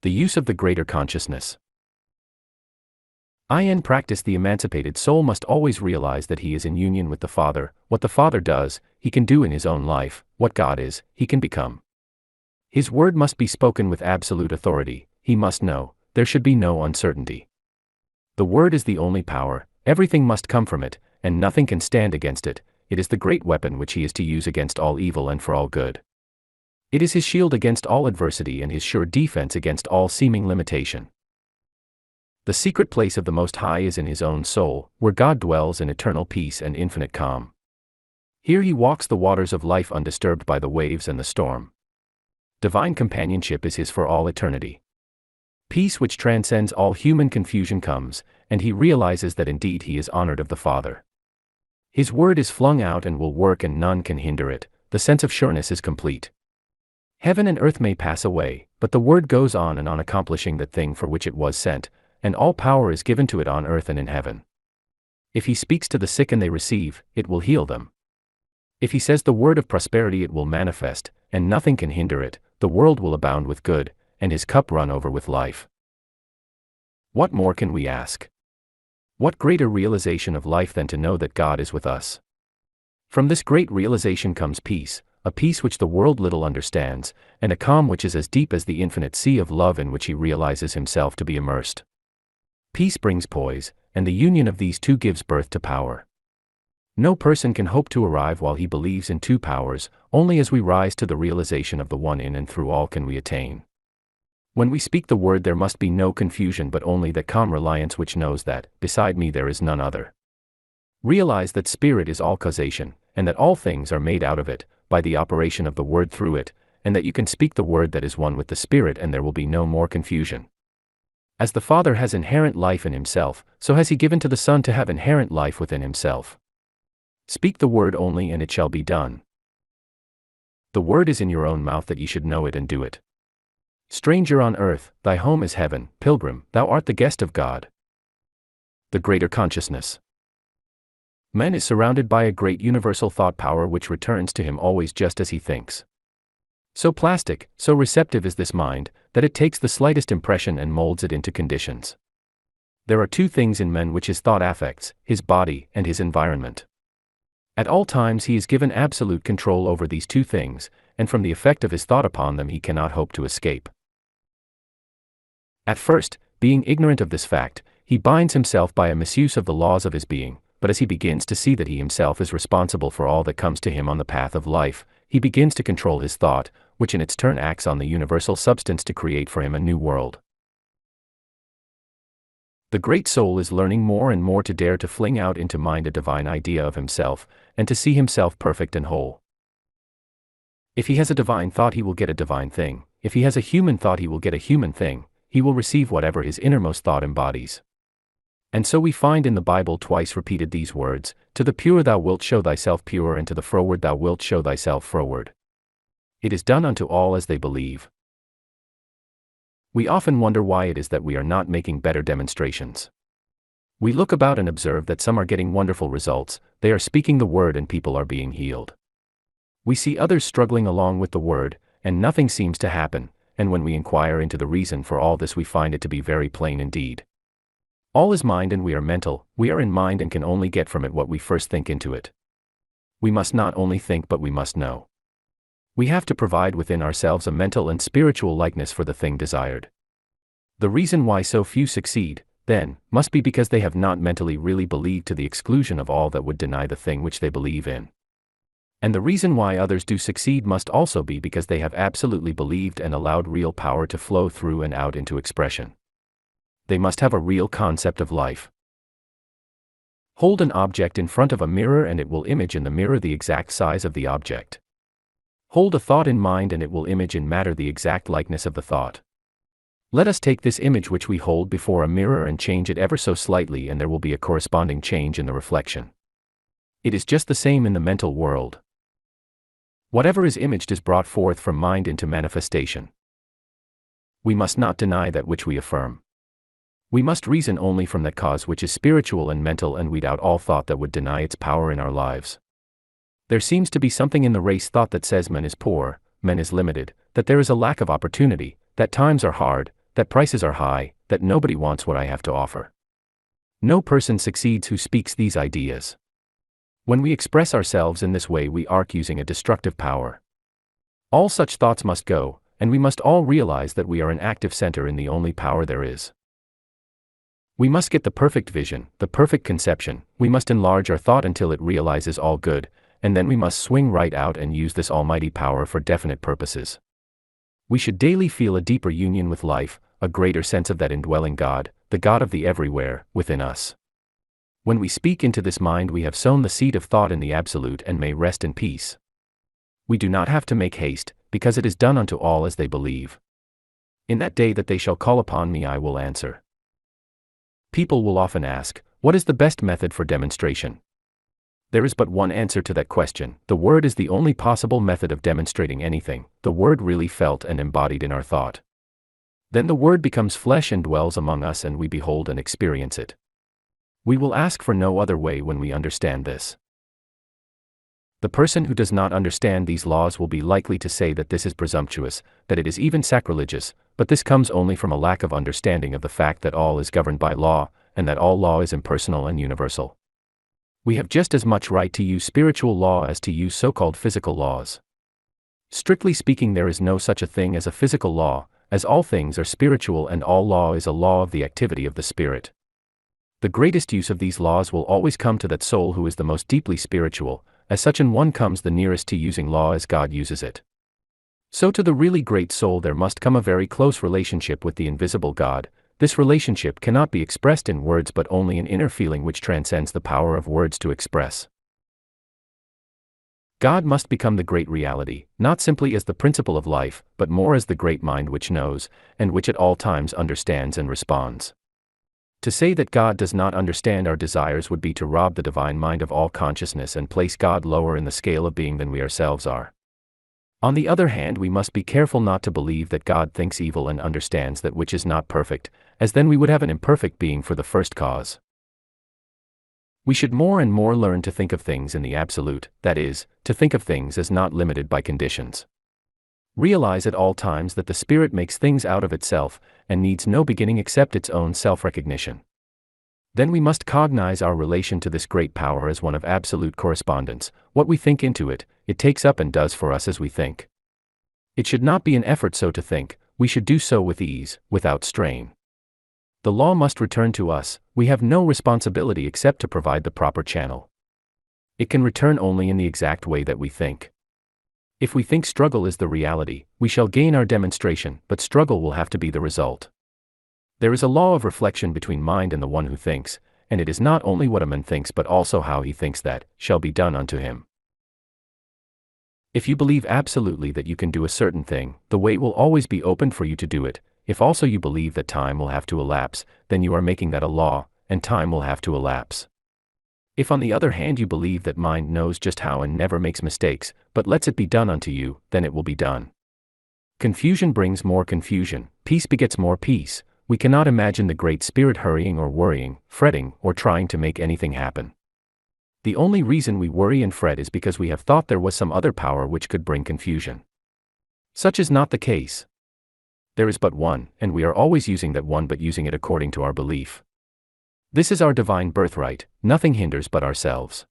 The use of the greater consciousness. In practice, the emancipated soul must always realize that he is in union with the Father. What the Father does, he can do in his own life. What God is, he can become. His word must be spoken with absolute authority. He must know, there should be no uncertainty. The word is the only power, everything must come from it, and nothing can stand against it. It is the great weapon which he is to use against all evil and for all good. It is his shield against all adversity and his sure defense against all seeming limitation. The secret place of the Most High is in his own soul, where God dwells in eternal peace and infinite calm. Here he walks the waters of life undisturbed by the waves and the storm. Divine companionship is his for all eternity. Peace which transcends all human confusion comes, and he realizes that indeed he is honored of the Father. His word is flung out and will work and none can hinder it. The sense of sureness is complete. Heaven and earth may pass away, but the word goes on and on accomplishing that thing for which it was sent, and all power is given to it on earth and in heaven. If he speaks to the sick and they receive, it will heal them. If he says the word of prosperity, it will manifest, and nothing can hinder it. The world will abound with good, and his cup run over with life. What more can we ask? What greater realization of life than to know that God is with us? From this great realization comes peace, a peace which the world little understands, and a calm which is as deep as the infinite sea of love in which he realizes himself to be immersed. Peace brings poise, and the union of these two gives birth to power. No person can hope to arrive while he believes in two powers. Only as we rise to the realization of the one in and through all can we attain. When we speak the word there must be no confusion but only that calm reliance which knows that, beside me there is none other. Realize that Spirit is all causation, and that all things are made out of it, by the operation of the word through it, and that you can speak the word that is one with the Spirit and there will be no more confusion. As the Father has inherent life in himself, so has he given to the Son to have inherent life within himself. Speak the word only and it shall be done. The word is in your own mouth that ye should know it and do it. Stranger on earth, thy home is heaven. Pilgrim, thou art the guest of God. The greater consciousness. Man is surrounded by a great universal thought power which returns to him always just as he thinks. So plastic, so receptive is this mind, that it takes the slightest impression and molds it into conditions. There are two things in man which his thought affects, his body and his environment. At all times he is given absolute control over these two things, and from the effect of his thought upon them he cannot hope to escape. At first, being ignorant of this fact, he binds himself by a misuse of the laws of his being, but as he begins to see that he himself is responsible for all that comes to him on the path of life, he begins to control his thought, which in its turn acts on the universal substance to create for him a new world. The great soul is learning more and more to dare to fling out into mind a divine idea of himself, and to see himself perfect and whole. If he has a divine thought he will get a divine thing, if he has a human thought he will get a human thing, he will receive whatever his innermost thought embodies. And so we find in the Bible twice repeated these words, to the pure thou wilt show thyself pure and to the froward thou wilt show thyself froward. It is done unto all as they believe. We often wonder why it is that we are not making better demonstrations. We look about and observe that some are getting wonderful results, they are speaking the word and people are being healed. We see others struggling along with the word, and nothing seems to happen, and when we inquire into the reason for all this we find it to be very plain indeed. All is mind and we are mental, we are in mind and can only get from it what we first think into it. We must not only think but we must know. We have to provide within ourselves a mental and spiritual likeness for the thing desired. The reason why so few succeed, then, must be because they have not mentally really believed to the exclusion of all that would deny the thing which they believe in. And the reason why others do succeed must also be because they have absolutely believed and allowed real power to flow through and out into expression. They must have a real concept of life. Hold an object in front of a mirror and it will image in the mirror the exact size of the object. Hold a thought in mind and it will image in matter the exact likeness of the thought. Let us take this image which we hold before a mirror and change it ever so slightly, and there will be a corresponding change in the reflection. It is just the same in the mental world. Whatever is imaged is brought forth from mind into manifestation. We must not deny that which we affirm. We must reason only from that cause which is spiritual and mental and weed out all thought that would deny its power in our lives. There seems to be something in the race thought that says man is poor, man is limited, that there is a lack of opportunity, that times are hard, that prices are high, that nobody wants what I have to offer. No person succeeds who speaks these ideas. When we express ourselves in this way, we are using a destructive power. All such thoughts must go, and we must all realize that we are an active center in the only power there is. We must get the perfect vision, the perfect conception. We must enlarge our thought until it realizes all good, and then we must swing right out and use this almighty power for definite purposes. We should daily feel a deeper union with life, a greater sense of that indwelling God, the God of the everywhere, within us. When we speak into this mind, we have sown the seed of thought in the absolute and may rest in peace. We do not have to make haste, because it is done unto all as they believe. In that day that they shall call upon me, I will answer. People will often ask, what is the best method for demonstration? There is but one answer to that question. The word is the only possible method of demonstrating anything, the word really felt and embodied in our thought. Then the word becomes flesh and dwells among us, and we behold and experience it. We will ask for no other way when we understand this. The person who does not understand these laws will be likely to say that this is presumptuous, that it is even sacrilegious, but this comes only from a lack of understanding of the fact that all is governed by law, and that all law is impersonal and universal. We have just as much right to use spiritual law as to use so-called physical laws. Strictly speaking, there is no such a thing as a physical law, as all things are spiritual and all law is a law of the activity of the spirit. The greatest use of these laws will always come to that soul who is the most deeply spiritual, as such an one comes the nearest to using law as God uses it. So to the really great soul there must come a very close relationship with the invisible God. This relationship cannot be expressed in words but only in inner feeling which transcends the power of words to express. God must become the great reality, not simply as the principle of life, but more as the great mind which knows, and which at all times understands and responds. To say that God does not understand our desires would be to rob the divine mind of all consciousness and place God lower in the scale of being than we ourselves are. On the other hand, we must be careful not to believe that God thinks evil and understands that which is not perfect, as then we would have an imperfect being for the first cause. We should more and more learn to think of things in the absolute, that is, to think of things as not limited by conditions. Realize at all times that the Spirit makes things out of itself, and needs no beginning except its own self-recognition. Then we must cognize our relation to this great power as one of absolute correspondence. What we think into it, it takes up and does for us as we think. It should not be an effort so to think, we should do so with ease, without strain. The law must return to us, we have no responsibility except to provide the proper channel. It can return only in the exact way that we think. If we think struggle is the reality, we shall gain our demonstration, but struggle will have to be the result. There is a law of reflection between mind and the one who thinks, and it is not only what a man thinks but also how he thinks that shall be done unto him. If you believe absolutely that you can do a certain thing, the way will always be opened for you to do it. If also you believe that time will have to elapse, then you are making that a law, and time will have to elapse. If on the other hand you believe that mind knows just how and never makes mistakes, but lets it be done unto you, then it will be done. Confusion brings more confusion, peace begets more peace. We cannot imagine the Great Spirit hurrying or worrying, fretting, or trying to make anything happen. The only reason we worry and fret is because we have thought there was some other power which could bring confusion. Such is not the case. There is but one, and we are always using that one but using it according to our belief. This is our divine birthright, nothing hinders but ourselves.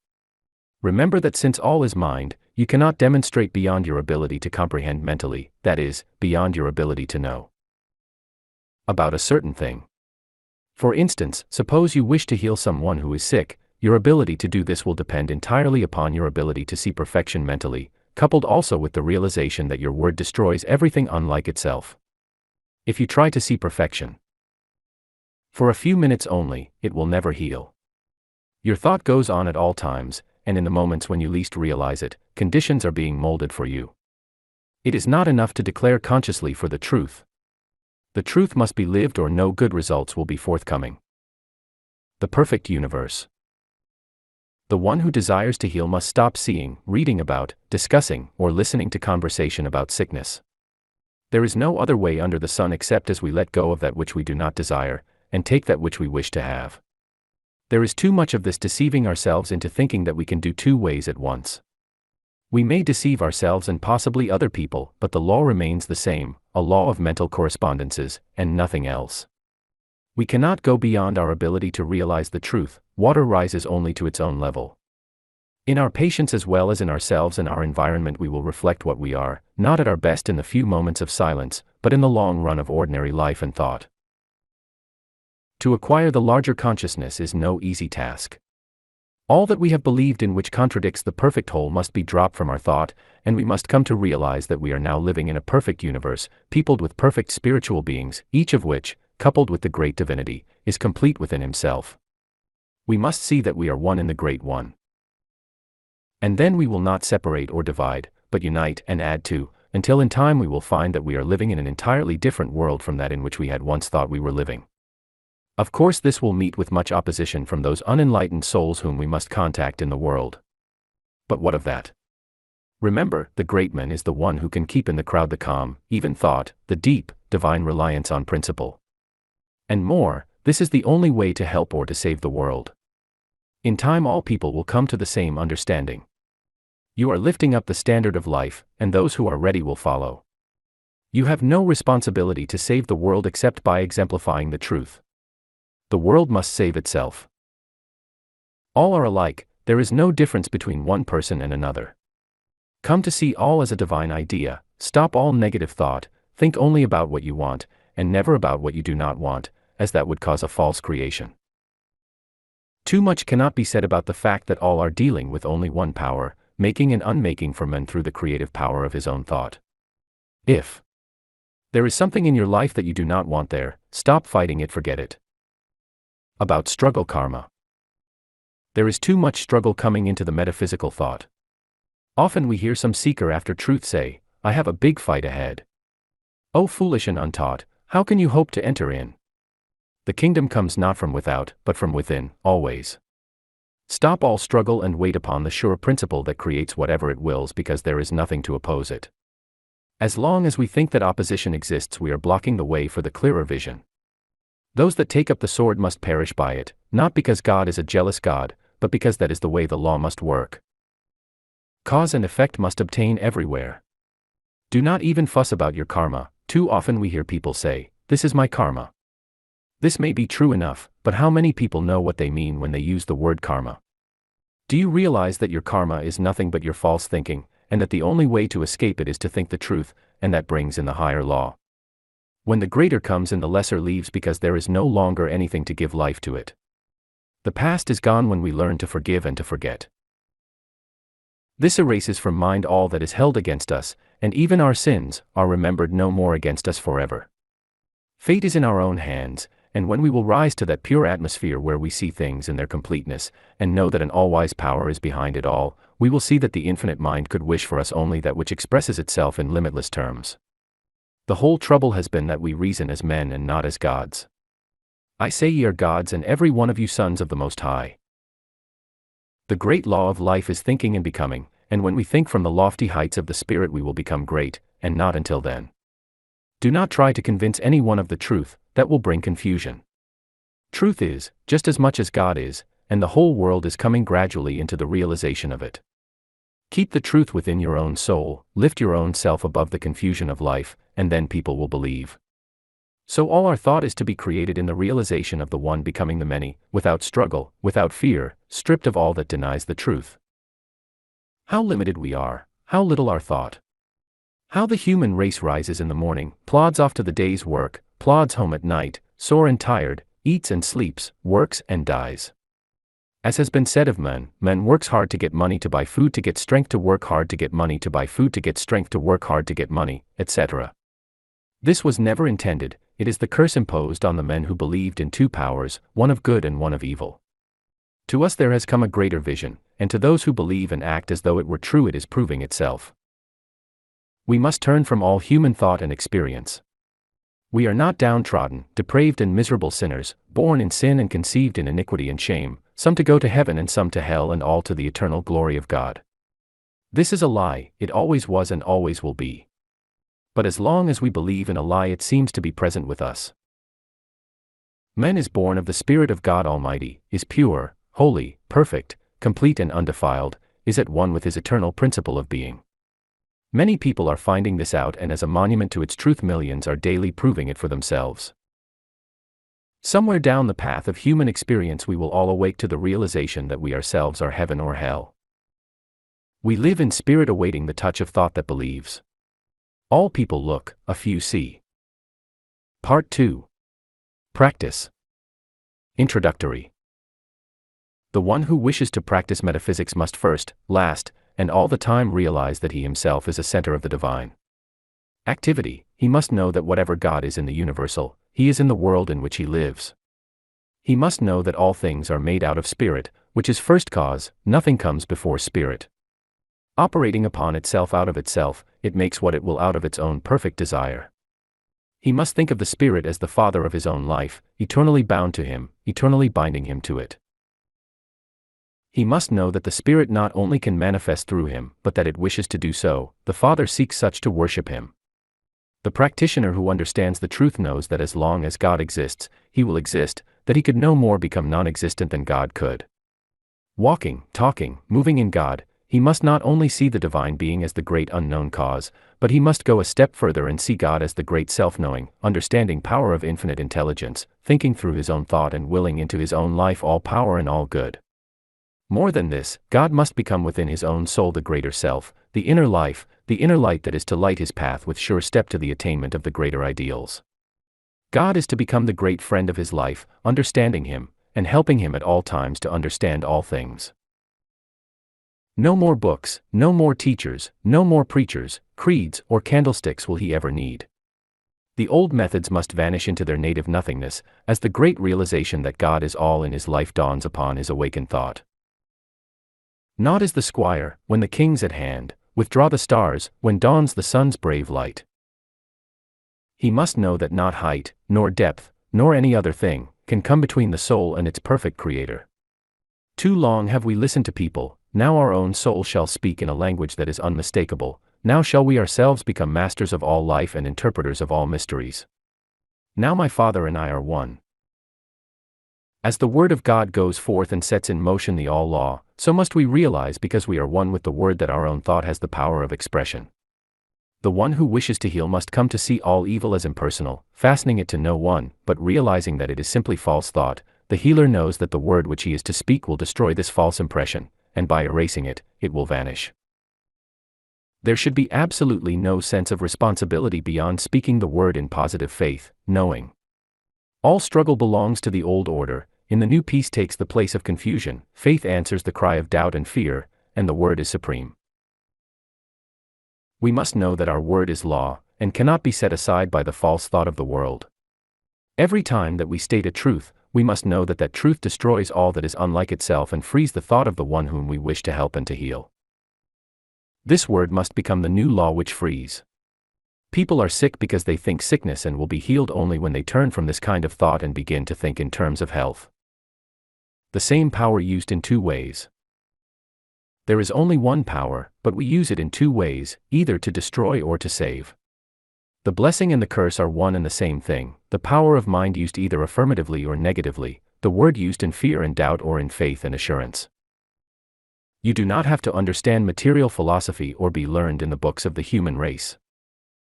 Remember that since all is mind, you cannot demonstrate beyond your ability to comprehend mentally, that is, beyond your ability to know. about a certain thing. For instance, suppose you wish to heal someone who is sick. Your ability to do this will depend entirely upon your ability to see perfection mentally, coupled also with the realization that your word destroys everything unlike itself. If you try to see perfection for a few minutes only, it will never heal. Your thought goes on at all times, and in the moments when you least realize it, conditions are being molded for you. It is not enough to declare consciously for the truth. The truth must be lived or no good results will be forthcoming. The perfect universe. The one who desires to heal must stop seeing, reading about, discussing, or listening to conversation about sickness. There is no other way under the sun except as we let go of that which we do not desire, and take that which we wish to have. There is too much of this deceiving ourselves into thinking that we can do two ways at once. We may deceive ourselves and possibly other people, but the law remains the same, a law of mental correspondences, and nothing else. We cannot go beyond our ability to realize the truth. Water rises only to its own level. In our patience as well as in ourselves and our environment we will reflect what we are, not at our best in the few moments of silence, but in the long run of ordinary life and thought. To acquire the larger consciousness is no easy task. All that we have believed in which contradicts the perfect whole must be dropped from our thought, and we must come to realize that we are now living in a perfect universe, peopled with perfect spiritual beings, each of which, coupled with the great divinity, is complete within himself. We must see that we are one in the Great One. And then we will not separate or divide, but unite and add to, until in time we will find that we are living in an entirely different world from that in which we had once thought we were living. Of course this will meet with much opposition from those unenlightened souls whom we must contact in the world. But what of that? Remember, the great man is the one who can keep in the crowd the calm, even thought, the deep, divine reliance on principle. And more, this is the only way to help or to save the world. In time all people will come to the same understanding. You are lifting up the standard of life, and those who are ready will follow. You have no responsibility to save the world except by exemplifying the truth. The world must save itself. All are alike, there is no difference between one person and another. Come to see all as a divine idea, stop all negative thought, think only about what you want, and never about what you do not want, as that would cause a false creation. Too much cannot be said about the fact that all are dealing with only one power, making and unmaking for man through the creative power of his own thought. If there is something in your life that you do not want there, stop fighting it, forget it. About struggle karma. There is too much struggle coming into the metaphysical thought. Often we hear some seeker after truth say, I have a big fight ahead. O foolish and untaught, how can you hope to enter in? The kingdom comes not from without, but from within, always. Stop all struggle and wait upon the sure principle that creates whatever it wills because there is nothing to oppose it. As long as we think that opposition exists we are blocking the way for the clearer vision. Those that take up the sword must perish by it, not because God is a jealous God, but because that is the way the law must work. Cause and effect must obtain everywhere. Do not even fuss about your karma. Too often we hear people say, this is my karma. This may be true enough, but how many people know what they mean when they use the word karma? Do you realize that your karma is nothing but your false thinking, and that the only way to escape it is to think the truth, and that brings in the higher law? When the greater comes in the lesser leaves because there is no longer anything to give life to it. The past is gone when we learn to forgive and to forget. This erases from mind all that is held against us, and even our sins are remembered no more against us forever. Fate is in our own hands, and when we will rise to that pure atmosphere where we see things in their completeness, and know that an all-wise power is behind it all, we will see that the infinite mind could wish for us only that which expresses itself in limitless terms. The whole trouble has been that we reason as men and not as gods. I say ye are gods and every one of you sons of the Most High. The great law of life is thinking and becoming, and when we think from the lofty heights of the spirit we will become great, and not until then. Do not try to convince anyone of the truth, that will bring confusion. Truth is, just as much as God is, and the whole world is coming gradually into the realization of it. Keep the truth within your own soul, lift your own self above the confusion of life, and then people will believe. So all our thought is to be created in the realization of the one becoming the many, without struggle, without fear, stripped of all that denies the truth. How limited we are, how little our thought. How the human race rises in the morning, plods off to the day's work, plods home at night, sore and tired, eats and sleeps, works and dies. As has been said of man works hard to get money to buy food to get strength to work hard to get money to buy food to get strength to work hard to get money, etc. This was never intended, it is the curse imposed on the men who believed in two powers, one of good and one of evil. To us there has come a greater vision, and to those who believe and act as though it were true it is proving itself. We must turn from all human thought and experience. We are not downtrodden, depraved and miserable sinners, born in sin and conceived in iniquity and shame, some to go to heaven and some to hell and all to the eternal glory of God. This is a lie, it always was and always will be. But as long as we believe in a lie it seems to be present with us. Man is born of the Spirit of God Almighty, is pure, holy, perfect, complete and undefiled, is at one with his eternal principle of being. Many people are finding this out and as a monument to its truth millions are daily proving it for themselves. Somewhere down the path of human experience we will all awake to the realization that we ourselves are heaven or hell. We live in spirit awaiting the touch of thought that believes. All people look, a few see. Part 2. Practice. Introductory. The one who wishes to practice metaphysics must first, last, and all the time realize that he himself is a center of the divine activity. He must know that whatever God is in the universal, he is in the world in which he lives. He must know that all things are made out of spirit, which is first cause, nothing comes before spirit. Operating upon itself out of itself, it makes what it will out of its own perfect desire. He must think of the spirit as the father of his own life, eternally bound to him, eternally binding him to it. He must know that the Spirit not only can manifest through him, but that it wishes to do so. The Father seeks such to worship him. The practitioner who understands the truth knows that as long as God exists, he will exist, that he could no more become non-existent than God could. Walking, talking, moving in God, he must not only see the divine being as the great unknown cause, but he must go a step further and see God as the great self-knowing, understanding power of infinite intelligence, thinking through his own thought and willing into his own life all power and all good. More than this, God must become within his own soul the greater self, the inner life, the inner light that is to light his path with sure step to the attainment of the greater ideals. God is to become the great friend of his life, understanding him, and helping him at all times to understand all things. No more books, no more teachers, no more preachers, creeds, or candlesticks will he ever need. The old methods must vanish into their native nothingness, as the great realization that God is all in his life dawns upon his awakened thought. Not as the squire, when the king's at hand, withdraw the stars, when dawns the sun's brave light. He must know that not height, nor depth, nor any other thing, can come between the soul and its perfect Creator. Too long have we listened to people, now our own soul shall speak in a language that is unmistakable, now shall we ourselves become masters of all life and interpreters of all mysteries. Now my Father and I are one. As the Word of God goes forth and sets in motion the all-law, so must we realize because we are one with the Word that our own thought has the power of expression. The one who wishes to heal must come to see all evil as impersonal, fastening it to no one, but realizing that it is simply false thought. The healer knows that the word which he is to speak will destroy this false impression, and by erasing it, it will vanish. There should be absolutely no sense of responsibility beyond speaking the word in positive faith, knowing. All struggle belongs to the old order. In the new peace takes the place of confusion, faith answers the cry of doubt and fear, and the word is supreme. We must know that our word is law, and cannot be set aside by the false thought of the world. Every time that we state a truth, we must know that that truth destroys all that is unlike itself and frees the thought of the one whom we wish to help and to heal. This word must become the new law which frees. People are sick because they think sickness and will be healed only when they turn from this kind of thought and begin to think in terms of health. The same power used in two ways. There is only one power, but we use it in two ways, either to destroy or to save. The blessing and the curse are one and the same thing, the power of mind used either affirmatively or negatively, the word used in fear and doubt or in faith and assurance. You do not have to understand material philosophy or be learned in the books of the human race.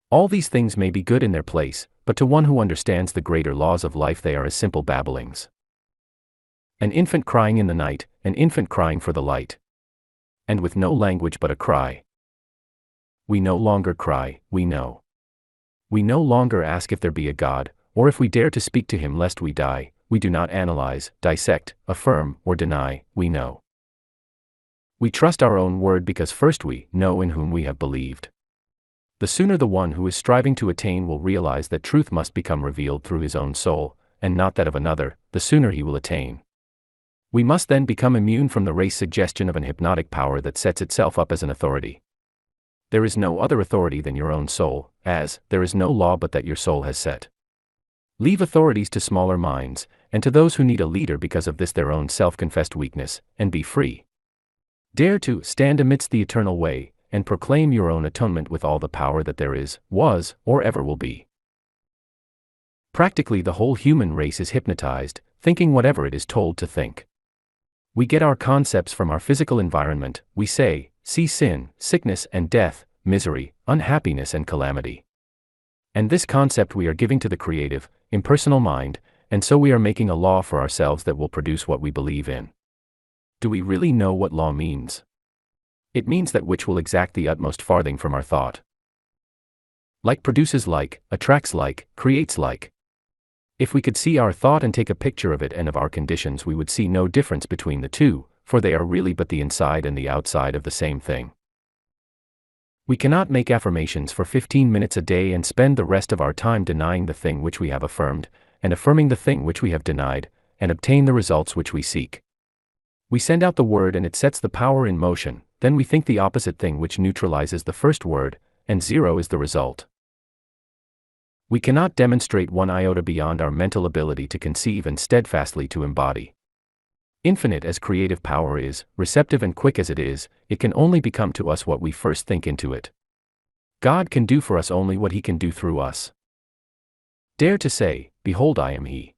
All these things may be good in their place, but to one who understands the greater laws of life they are as simple babblings. An infant crying in the night, an infant crying for the light. And with no language but a cry. We no longer cry, we know. We no longer ask if there be a God, or if we dare to speak to him lest we die, we do not analyze, dissect, affirm, or deny, we know. We trust our own word because first we know in whom we have believed. The sooner the one who is striving to attain will realize that truth must become revealed through his own soul, and not that of another, the sooner he will attain. We must then become immune from the race suggestion of an hypnotic power that sets itself up as an authority. There is no other authority than your own soul, as there is no law but that your soul has set. Leave authorities to smaller minds, and to those who need a leader because of this their own self-confessed weakness, and be free. Dare to stand amidst the eternal way, and proclaim your own atonement with all the power that there is, was, or ever will be. Practically the whole human race is hypnotized, thinking whatever it is told to think. We get our concepts from our physical environment, we say, see sin, sickness and death, misery, unhappiness and calamity. And this concept we are giving to the creative, impersonal mind, and so we are making a law for ourselves that will produce what we believe in. Do we really know what law means? It means that which will exact the utmost farthing from our thought. Like produces like, attracts like, creates like. If we could see our thought and take a picture of it and of our conditions, we would see no difference between the two, for they are really but the inside and the outside of the same thing. We cannot make affirmations for 15 minutes a day and spend the rest of our time denying the thing which we have affirmed, and affirming the thing which we have denied, and obtain the results which we seek. We send out the word and it sets the power in motion, then we think the opposite thing which neutralizes the first word, and zero is the result. We cannot demonstrate one iota beyond our mental ability to conceive and steadfastly to embody. Infinite as creative power is, receptive and quick as it is, it can only become to us what we first think into it. God can do for us only what he can do through us. Dare to say, behold I am he.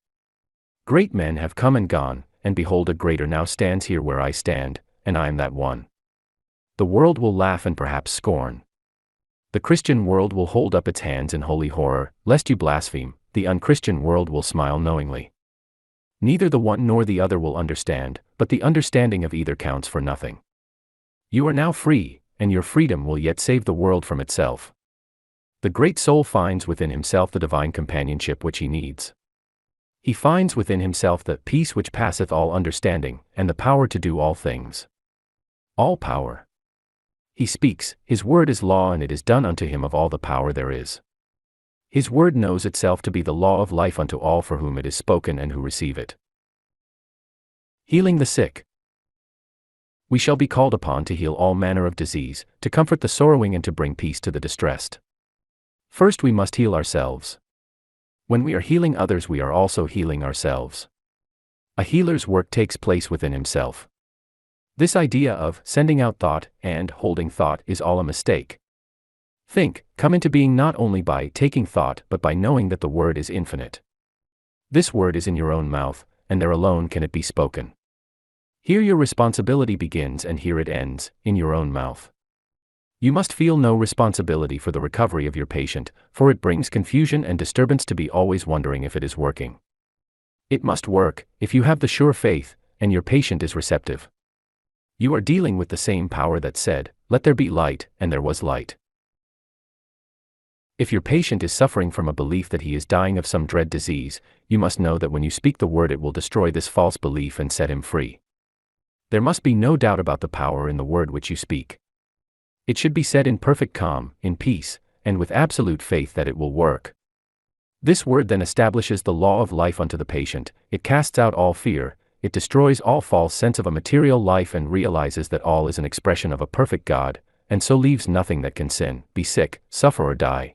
Great men have come and gone, and behold a greater now stands here where I stand, and I am that one. The world will laugh and perhaps scorn. The Christian world will hold up its hands in holy horror, lest you blaspheme, the unchristian world will smile knowingly. Neither the one nor the other will understand, but the understanding of either counts for nothing. You are now free, and your freedom will yet save the world from itself. The great soul finds within himself the divine companionship which he needs. He finds within himself the peace which passeth all understanding, and the power to do all things. All power. He speaks, his word is law, and it is done unto him of all the power there is. His word knows itself to be the law of life unto all for whom it is spoken and who receive it. Healing the sick. We shall be called upon to heal all manner of disease, to comfort the sorrowing and to bring peace to the distressed. First we must heal ourselves. When we are healing others we are also healing ourselves. A healer's work takes place within himself. This idea of sending out thought and holding thought is all a mistake. Think, come into being not only by taking thought but by knowing that the word is infinite. This word is in your own mouth, and there alone can it be spoken. Here your responsibility begins and here it ends, in your own mouth. You must feel no responsibility for the recovery of your patient, for it brings confusion and disturbance to be always wondering if it is working. It must work, if you have the sure faith, and your patient is receptive. You are dealing with the same power that said, "Let there be light," and there was light. If your patient is suffering from a belief that he is dying of some dread disease, you must know that when you speak the word it will destroy this false belief and set him free. There must be no doubt about the power in the word which you speak. It should be said in perfect calm, in peace, and with absolute faith that it will work. This word then establishes the law of life unto the patient, it casts out all fear, it destroys all false sense of a material life and realizes that all is an expression of a perfect God, and so leaves nothing that can sin, be sick, suffer or die.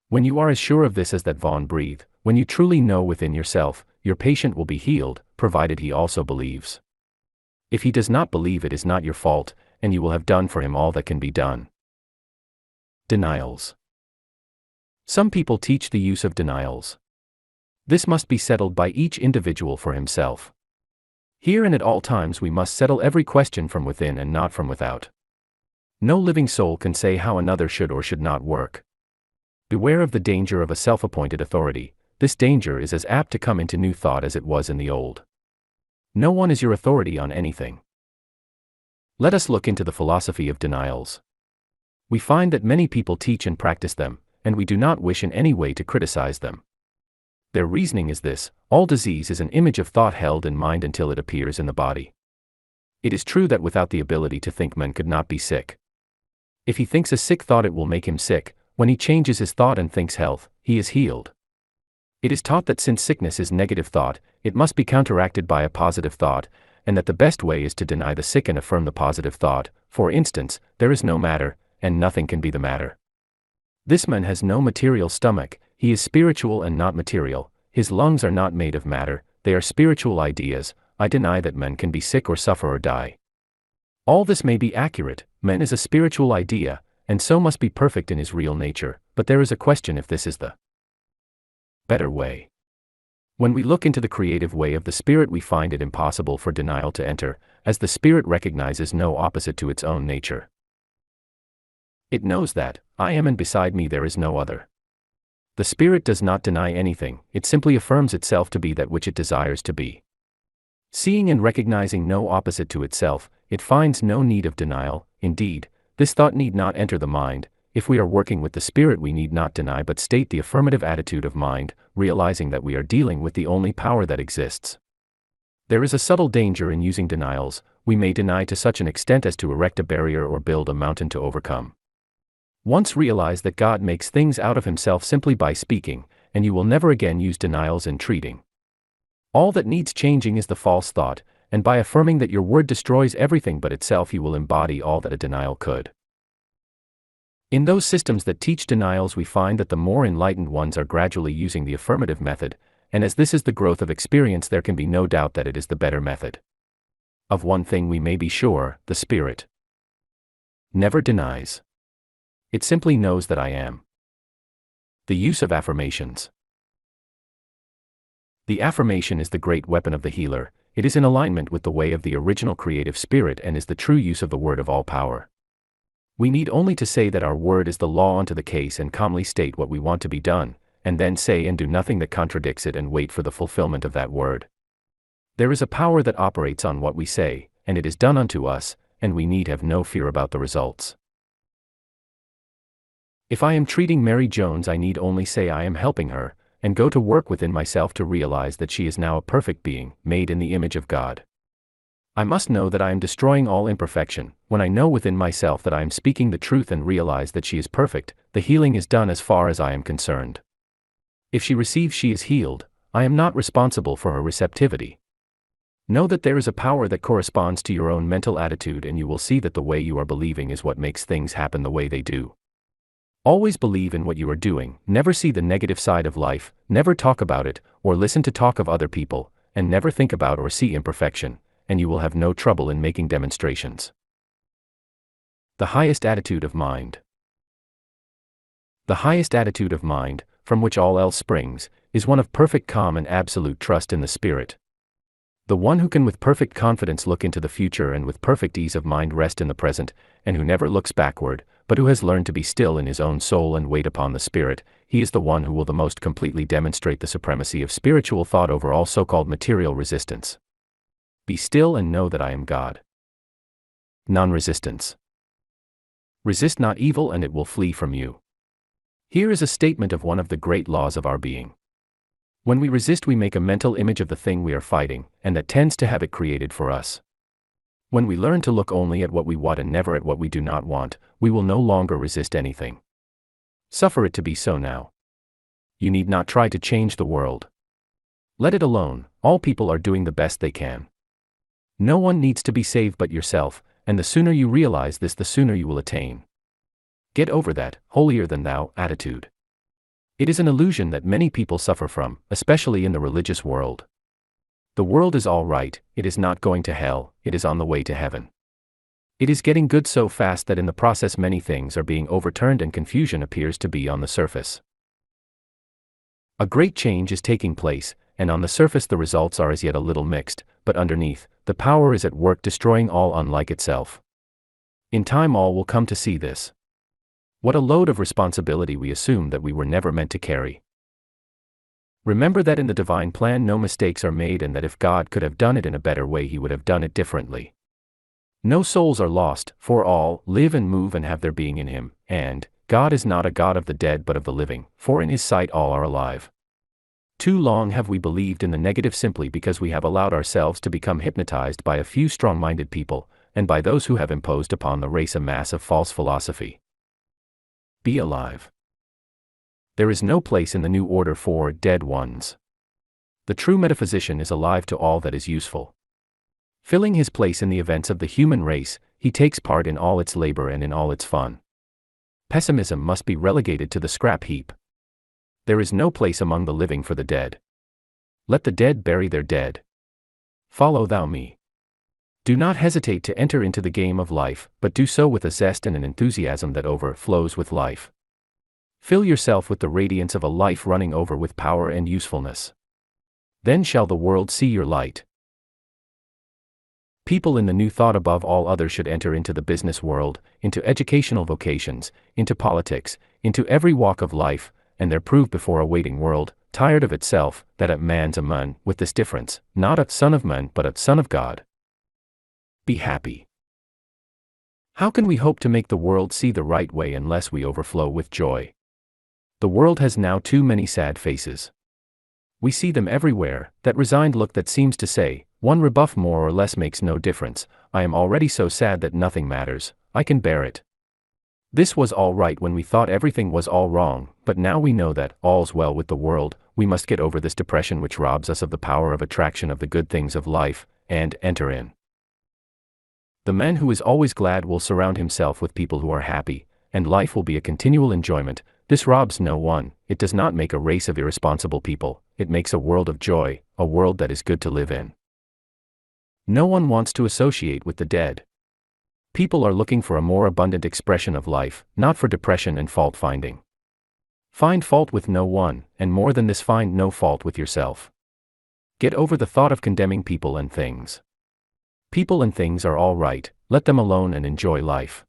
When you are as sure of this as that Vaughn breathe, when you truly know within yourself, your patient will be healed, provided he also believes. If he does not believe it is not your fault, and you will have done for him all that can be done. Denials. Some people teach the use of denials. This must be settled by each individual for himself. Here and at all times we must settle every question from within and not from without. No living soul can say how another should or should not work. Beware of the danger of a self-appointed authority. This danger is as apt to come into new thought as it was in the old. No one is your authority on anything. Let us look into the philosophy of denials. We find that many people teach and practice them, and we do not wish in any way to criticize them. Their reasoning is this: all disease is an image of thought held in mind until it appears in the body. It is true that without the ability to think, man could not be sick. If he thinks a sick thought, it will make him sick. When he changes his thought and thinks health, he is healed. It is taught that since sickness is negative thought, it must be counteracted by a positive thought, and that the best way is to deny the sick and affirm the positive thought. For instance, there is no matter, and nothing can be the matter. This man has no material stomach, he is spiritual and not material. His lungs are not made of matter, they are spiritual ideas. I deny that man can be sick or suffer or die. All this may be accurate. Man is a spiritual idea, and so must be perfect in his real nature, but there is a question if this is the better way. When we look into the creative way of the Spirit, we find it impossible for denial to enter, as the Spirit recognizes no opposite to its own nature. It knows that I am, and beside me there is no other. The Spirit does not deny anything, it simply affirms itself to be that which it desires to be. Seeing and recognizing no opposite to itself, it finds no need of denial. Indeed, this thought need not enter the mind. If we are working with the Spirit, we need not deny but state the affirmative attitude of mind, realizing that we are dealing with the only power that exists. There is a subtle danger in using denials. We may deny to such an extent as to erect a barrier or build a mountain to overcome. Once realize that God makes things out of himself simply by speaking, and you will never again use denials in treating. All that needs changing is the false thought, and by affirming that your word destroys everything but itself, you will embody all that a denial could. In those systems that teach denials, we find that the more enlightened ones are gradually using the affirmative method, and as this is the growth of experience, there can be no doubt that it is the better method. Of one thing we may be sure: the Spirit never denies. It simply knows that I am. The use of affirmations. The affirmation is the great weapon of the healer. It is in alignment with the way of the original creative spirit and is the true use of the word of all power. We need only to say that our word is the law unto the case and calmly state what we want to be done, and then say and do nothing that contradicts it and wait for the fulfillment of that word. There is a power that operates on what we say, and it is done unto us, and we need have no fear about the results. If I am treating Mary Jones, I need only say I am helping her, and go to work within myself to realize that she is now a perfect being, made in the image of God. I must know that I am destroying all imperfection. When I know within myself that I am speaking the truth and realize that she is perfect, the healing is done as far as I am concerned. If she receives, she is healed. I am not responsible for her receptivity. Know that there is a power that corresponds to your own mental attitude, and you will see that the way you are believing is what makes things happen the way they do. Always believe in what you are doing, never see the negative side of life, never talk about it, or listen to talk of other people, and never think about or see imperfection, and you will have no trouble in making demonstrations. The highest attitude of mind. The highest attitude of mind, from which all else springs, is one of perfect calm and absolute trust in the Spirit. The one who can with perfect confidence look into the future and with perfect ease of mind rest in the present, and who never looks backward, but who has learned to be still in his own soul and wait upon the Spirit, he is the one who will the most completely demonstrate the supremacy of spiritual thought over all so-called material resistance. Be still and know that I am God. Non-resistance. Resist not evil and it will flee from you. Here is a statement of one of the great laws of our being. When we resist, we make a mental image of the thing we are fighting, and that tends to have it created for us. When we learn to look only at what we want and never at what we do not want, we will no longer resist anything. Suffer it to be so now. You need not try to change the world. Let it alone. All people are doing the best they can. No one needs to be saved but yourself, and the sooner you realize this, the sooner you will attain. Get over that holier than thou attitude. It is an illusion that many people suffer from, especially in the religious world. The world is all right, it is not going to hell, it is on the way to heaven. It is getting good so fast that in the process many things are being overturned and confusion appears to be on the surface. A great change is taking place, and on the surface the results are as yet a little mixed, but underneath, the power is at work destroying all unlike itself. In time all will come to see this. What a load of responsibility we assume that we were never meant to carry. Remember that in the divine plan no mistakes are made, and that if God could have done it in a better way he would have done it differently. No souls are lost, for all live and move and have their being in him, and God is not a God of the dead but of the living, for in his sight all are alive. Too long have we believed in the negative simply because we have allowed ourselves to become hypnotized by a few strong-minded people, and by those who have imposed upon the race a mass of false philosophy. Be alive. There is no place in the new order for dead ones. The true metaphysician is alive to all that is useful. Filling his place in the events of the human race, he takes part in all its labor and in all its fun. Pessimism must be relegated to the scrap heap. There is no place among the living for the dead. Let the dead bury their dead. Follow thou me. Do not hesitate to enter into the game of life, but do so with a zest and an enthusiasm that overflows with life. Fill yourself with the radiance of a life running over with power and usefulness. Then shall the world see your light. People in the new thought above all others should enter into the business world, into educational vocations, into politics, into every walk of life, and there prove before a waiting world, tired of itself, that a man's a man, with this difference, not a son of man but a son of God. Be happy. How can we hope to make the world see the right way unless we overflow with joy? The world has now too many sad faces. We see them everywhere, that resigned look that seems to say, one rebuff more or less makes no difference, I am already so sad that nothing matters, I can bear it. This was all right when we thought everything was all wrong, but now we know that, all's well with the world, we must get over this depression which robs us of the power of attraction of the good things of life, and enter in. The man who is always glad will surround himself with people who are happy, and life will be a continual enjoyment. This robs no one, it does not make a race of irresponsible people, it makes a world of joy, a world that is good to live in. No one wants to associate with the dead. People are looking for a more abundant expression of life, not for depression and fault-finding. Find fault with no one, and more than this, find no fault with yourself. Get over the thought of condemning people and things. People and things are all right, let them alone and enjoy life.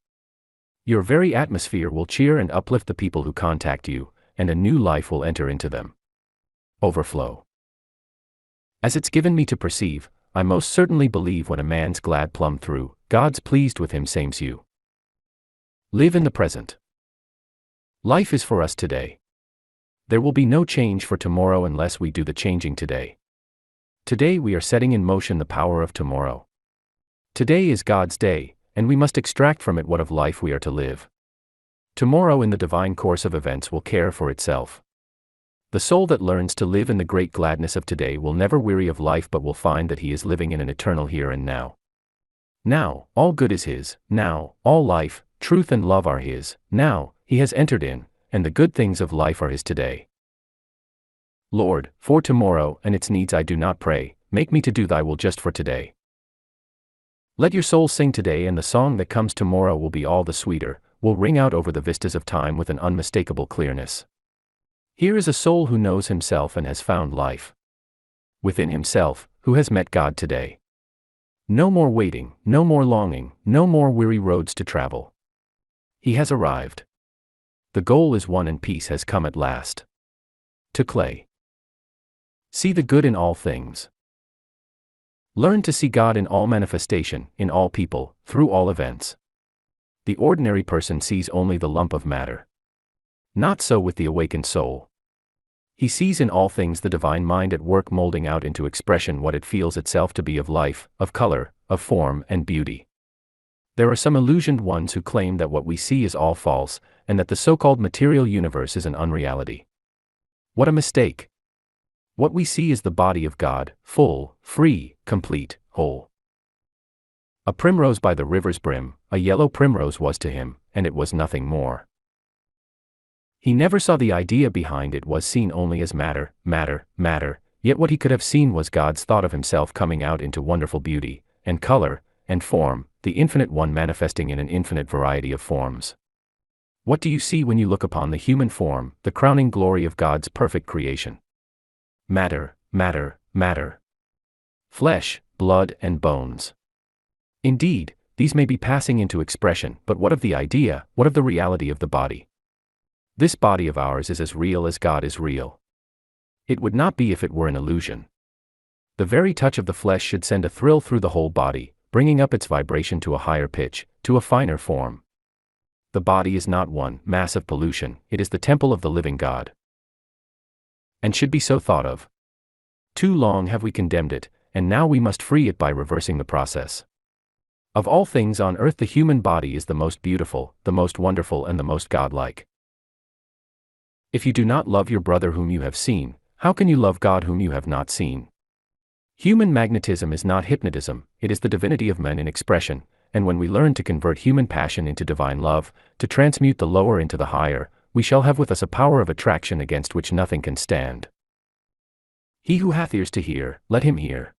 Your very atmosphere will cheer and uplift the people who contact you, and a new life will enter into them. Overflow. As it's given me to perceive, I most certainly believe when a man's glad plumb through, God's pleased with him same's you. Live in the present. Life is for us today. There will be no change for tomorrow unless we do the changing today. Today we are setting in motion the power of tomorrow. Today is God's day, and we must extract from it what of life we are to live. Tomorrow in the divine course of events will care for itself. The soul that learns to live in the great gladness of today will never weary of life but will find that he is living in an eternal here and now. Now, all good is his, now, all life, truth and love are his, now, he has entered in, and the good things of life are his today. Lord, for tomorrow and its needs I do not pray, make me to do thy will just for today. Let your soul sing today, and the song that comes tomorrow will be all the sweeter, will ring out over the vistas of time with an unmistakable clearness. Here is a soul who knows himself and has found life within himself, who has met God today. No more waiting, no more longing, no more weary roads to travel. He has arrived. The goal is won and peace has come at last. To clay. See the good in all things. Learn to see God in all manifestation, in all people, through all events. The ordinary person sees only the lump of matter. Not so with the awakened soul. He sees in all things the divine mind at work molding out into expression what it feels itself to be of life, of color, of form and beauty. There are some illusioned ones who claim that what we see is all false, and that the so-called material universe is an unreality. What a mistake! What we see is the body of God, full, free, complete, whole. A primrose by the river's brim, a yellow primrose was to him, and it was nothing more. He never saw the idea behind it was seen only as matter, matter, matter, yet what he could have seen was God's thought of himself coming out into wonderful beauty, and color, and form, the infinite one manifesting in an infinite variety of forms. What do you see when you look upon the human form, the crowning glory of God's perfect creation? Matter, matter, matter. Flesh, blood and bones. Indeed, these may be passing into expression, but what of the idea, what of the reality of the body? This body of ours is as real as God is real. It would not be if it were an illusion. The very touch of the flesh should send a thrill through the whole body, bringing up its vibration to a higher pitch, to a finer form. The body is not one mass of pollution, it is the temple of the living God. and should be so thought of. Too long have we condemned it, and now we must free it by reversing the process. Of all things on earth, the human body is the most beautiful, the most wonderful, and the most godlike. If you do not love your brother whom you have seen, how can you love God whom you have not seen? Human magnetism is not hypnotism, it is the divinity of men in expression, and when we learn to convert human passion into divine love, to transmute the lower into the higher, we shall have with us a power of attraction against which nothing can stand. He who hath ears to hear, let him hear.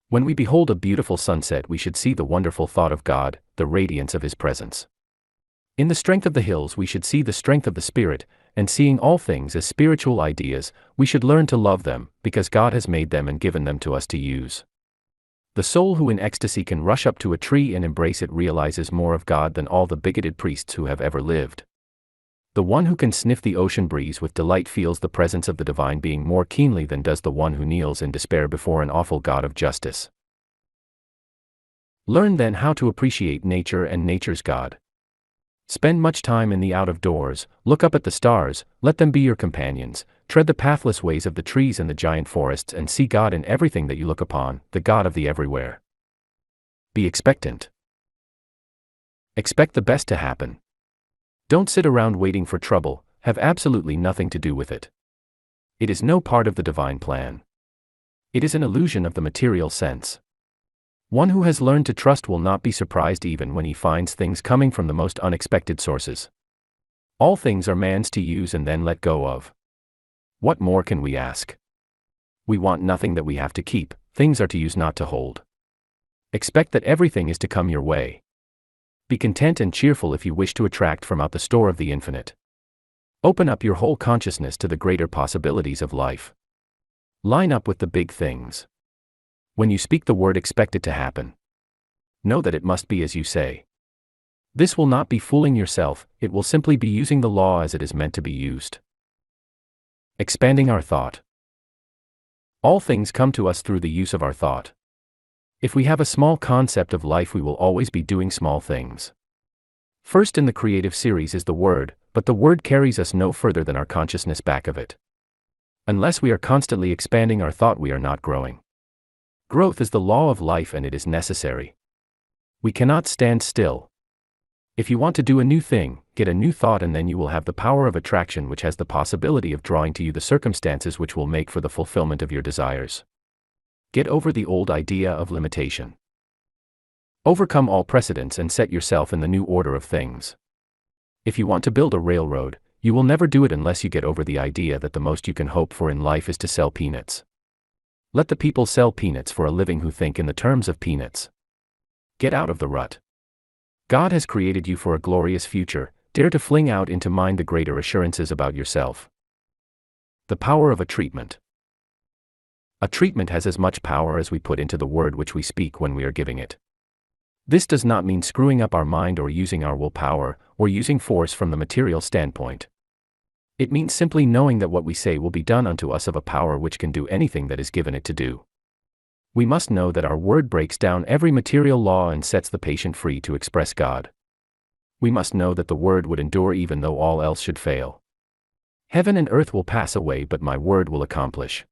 When we behold a beautiful sunset, we should see the wonderful thought of God, the radiance of His presence. In the strength of the hills we should see the strength of the Spirit, and seeing all things as spiritual ideas, we should learn to love them, because God has made them and given them to us to use. The soul who in ecstasy can rush up to a tree and embrace it realizes more of God than all the bigoted priests who have ever lived. The one who can sniff the ocean breeze with delight feels the presence of the divine being more keenly than does the one who kneels in despair before an awful God of justice. Learn then how to appreciate nature and nature's God. Spend much time in the out of doors, look up at the stars, let them be your companions, tread the pathless ways of the trees and the giant forests and see God in everything that you look upon, the God of the everywhere. Be expectant. Expect the best to happen. Don't sit around waiting for trouble, have absolutely nothing to do with it. It is no part of the divine plan. It is an illusion of the material sense. One who has learned to trust will not be surprised even when he finds things coming from the most unexpected sources. All things are man's to use and then let go of. What more can we ask? We want nothing that we have to keep, things are to use not to hold. Expect that everything is to come your way. Be content and cheerful if you wish to attract from out the store of the infinite. Open up your whole consciousness to the greater possibilities of life. Line up with the big things. When you speak the word, expect it to happen. Know that it must be as you say. This will not be fooling yourself, it will simply be using the law as it is meant to be used. Expanding our thought. All things come to us through the use of our thought. If we have a small concept of life, we will always be doing small things. First in the creative series is the word, but the word carries us no further than our consciousness back of it. Unless we are constantly expanding our thought, we are not growing. Growth is the law of life and it is necessary. We cannot stand still. If you want to do a new thing, get a new thought and then you will have the power of attraction which has the possibility of drawing to you the circumstances which will make for the fulfillment of your desires. Get over the old idea of limitation. Overcome all precedents and set yourself in the new order of things. If you want to build a railroad, you will never do it unless you get over the idea that the most you can hope for in life is to sell peanuts. Let the people sell peanuts for a living who think in the terms of peanuts. Get out of the rut. God has created you for a glorious future, dare to fling out into mind the greater assurances about yourself. The power of a treatment. A treatment has as much power as we put into the word which we speak when we are giving it. This does not mean screwing up our mind or using our willpower, or using force from the material standpoint. It means simply knowing that what we say will be done unto us of a power which can do anything that is given it to do. We must know that our word breaks down every material law and sets the patient free to express God. We must know that the word would endure even though all else should fail. Heaven and earth will pass away, but my word will accomplish.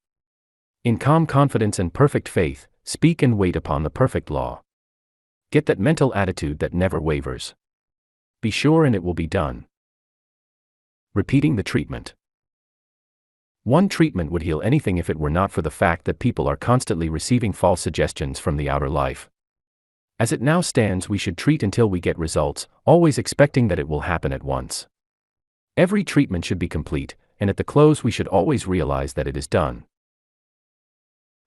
In calm confidence and perfect faith, speak and wait upon the perfect law. Get that mental attitude that never wavers. Be sure and it will be done. Repeating the treatment. One treatment would heal anything if it were not for the fact that people are constantly receiving false suggestions from the outer life. As it now stands, we should treat until we get results, always expecting that it will happen at once. Every treatment should be complete, and at the close we should always realize that it is done.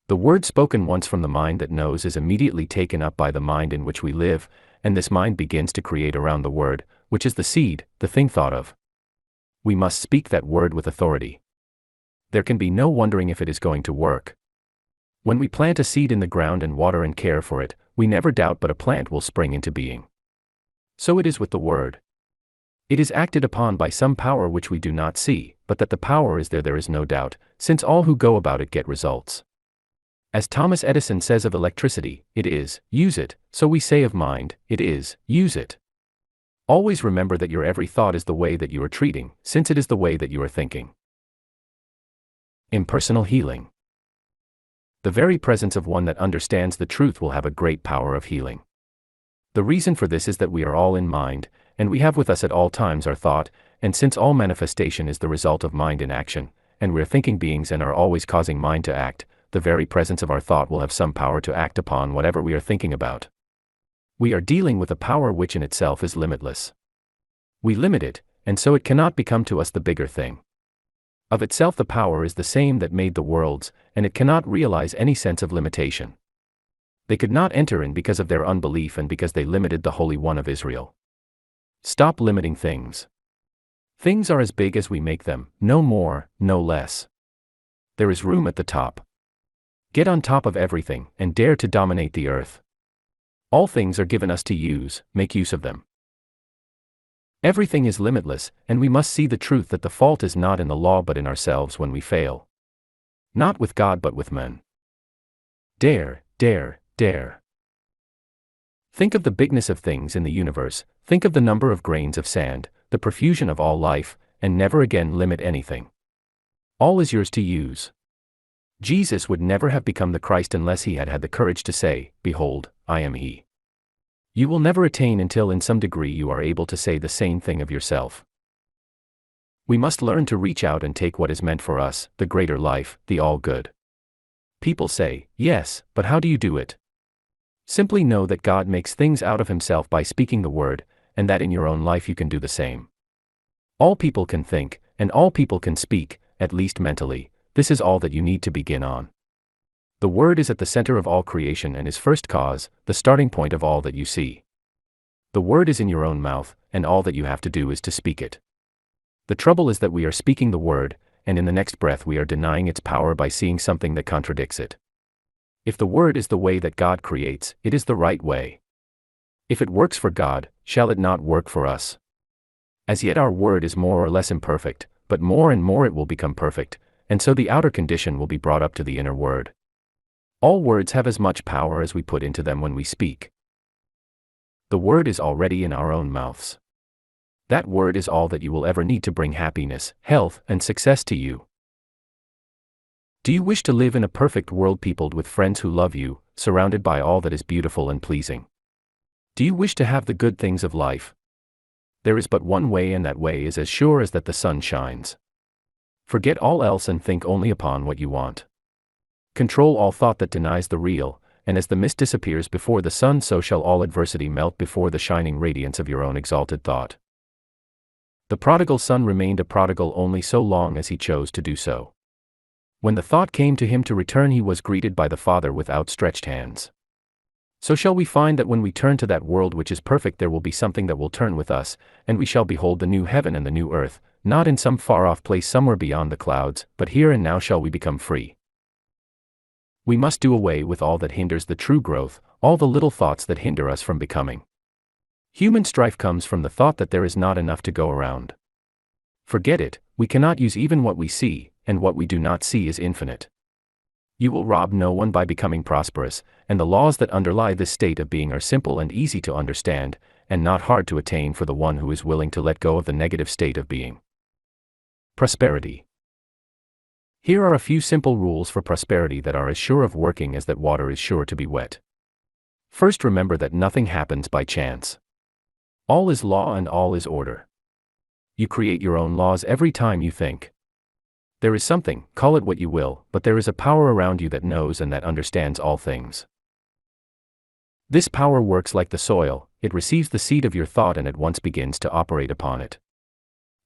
The word spoken once from the mind that knows is immediately taken up by the mind in which we live, and this mind begins to create around the word, which is the seed, the thing thought of. We must speak that word with authority. There can be no wondering if it is going to work. When we plant a seed in the ground and water and care for it, we never doubt but a plant will spring into being. So it is with the word. It is acted upon by some power which we do not see, but that the power is there is no doubt, since all who go about it get results. As Thomas Edison says of electricity, it is, use it, so we say of mind, it is, use it. Always remember that your every thought is the way that you are treating, since it is the way that you are thinking. Impersonal healing. The very presence of one that understands the truth will have a great power of healing. The reason for this is that we are all in mind, and we have with us at all times our thought, and since all manifestation is the result of mind in action, and we're thinking beings and are always causing mind to act, the very presence of our thought will have some power to act upon whatever we are thinking about. We are dealing with a power which in itself is limitless. We limit it, and so it cannot become to us the bigger thing. Of itself the power is the same that made the worlds, and it cannot realize any sense of limitation. They could not enter in because of their unbelief and because they limited the Holy One of Israel. Stop limiting things. Things are as big as we make them, no more, no less. There is room at the top. Get on top of everything, and dare to dominate the earth. All things are given us to use, make use of them. Everything is limitless, and we must see the truth that the fault is not in the law but in ourselves when we fail. Not with God but with men. Dare, dare, dare. Think of the bigness of things in the universe, think of the number of grains of sand, the profusion of all life, and never again limit anything. All is yours to use. Jesus would never have become the Christ unless he had had the courage to say, "Behold, I am he." You will never attain until in some degree you are able to say the same thing of yourself. We must learn to reach out and take what is meant for us, the greater life, the all-good. People say, "Yes, but how do you do it?" Simply know that God makes things out of himself by speaking the word, and that in your own life you can do the same. All people can think, and all people can speak, at least mentally. This is all that you need to begin on. The word is at the center of all creation and is first cause, the starting point of all that you see. The word is in your own mouth, and all that you have to do is to speak it. The trouble is that we are speaking the word, and in the next breath we are denying its power by seeing something that contradicts it. If the word is the way that God creates, it is the right way. If it works for God, shall it not work for us? As yet our word is more or less imperfect, but more and more it will become perfect, and so the outer condition will be brought up to the inner word. All words have as much power as we put into them when we speak. The word is already in our own mouths. That word is all that you will ever need to bring happiness, health, and success to you. Do you wish to live in a perfect world peopled with friends who love you, surrounded by all that is beautiful and pleasing? Do you wish to have the good things of life? There is but one way, and that way is as sure as that the sun shines. Forget all else and think only upon what you want. Control all thought that denies the real, and as the mist disappears before the sun, so shall all adversity melt before the shining radiance of your own exalted thought. The prodigal son remained a prodigal only so long as he chose to do so. When the thought came to him to return, he was greeted by the Father with outstretched hands. So shall we find that when we turn to that world which is perfect, there will be something that will turn with us, and we shall behold the new heaven and the new earth, not in some far-off place somewhere beyond the clouds, but here and now shall we become free. We must do away with all that hinders the true growth, all the little thoughts that hinder us from becoming. Human strife comes from the thought that there is not enough to go around. Forget it, we cannot use even what we see, and what we do not see is infinite. You will rob no one by becoming prosperous, and the laws that underlie this state of being are simple and easy to understand, and not hard to attain for the one who is willing to let go of the negative state of being. Prosperity. Here are a few simple rules for prosperity that are as sure of working as that water is sure to be wet. First, remember that nothing happens by chance. All is law and all is order. You create your own laws every time you think. There is something, call it what you will, but there is a power around you that knows and that understands all things. This power works like the soil, it receives the seed of your thought and at once begins to operate upon it.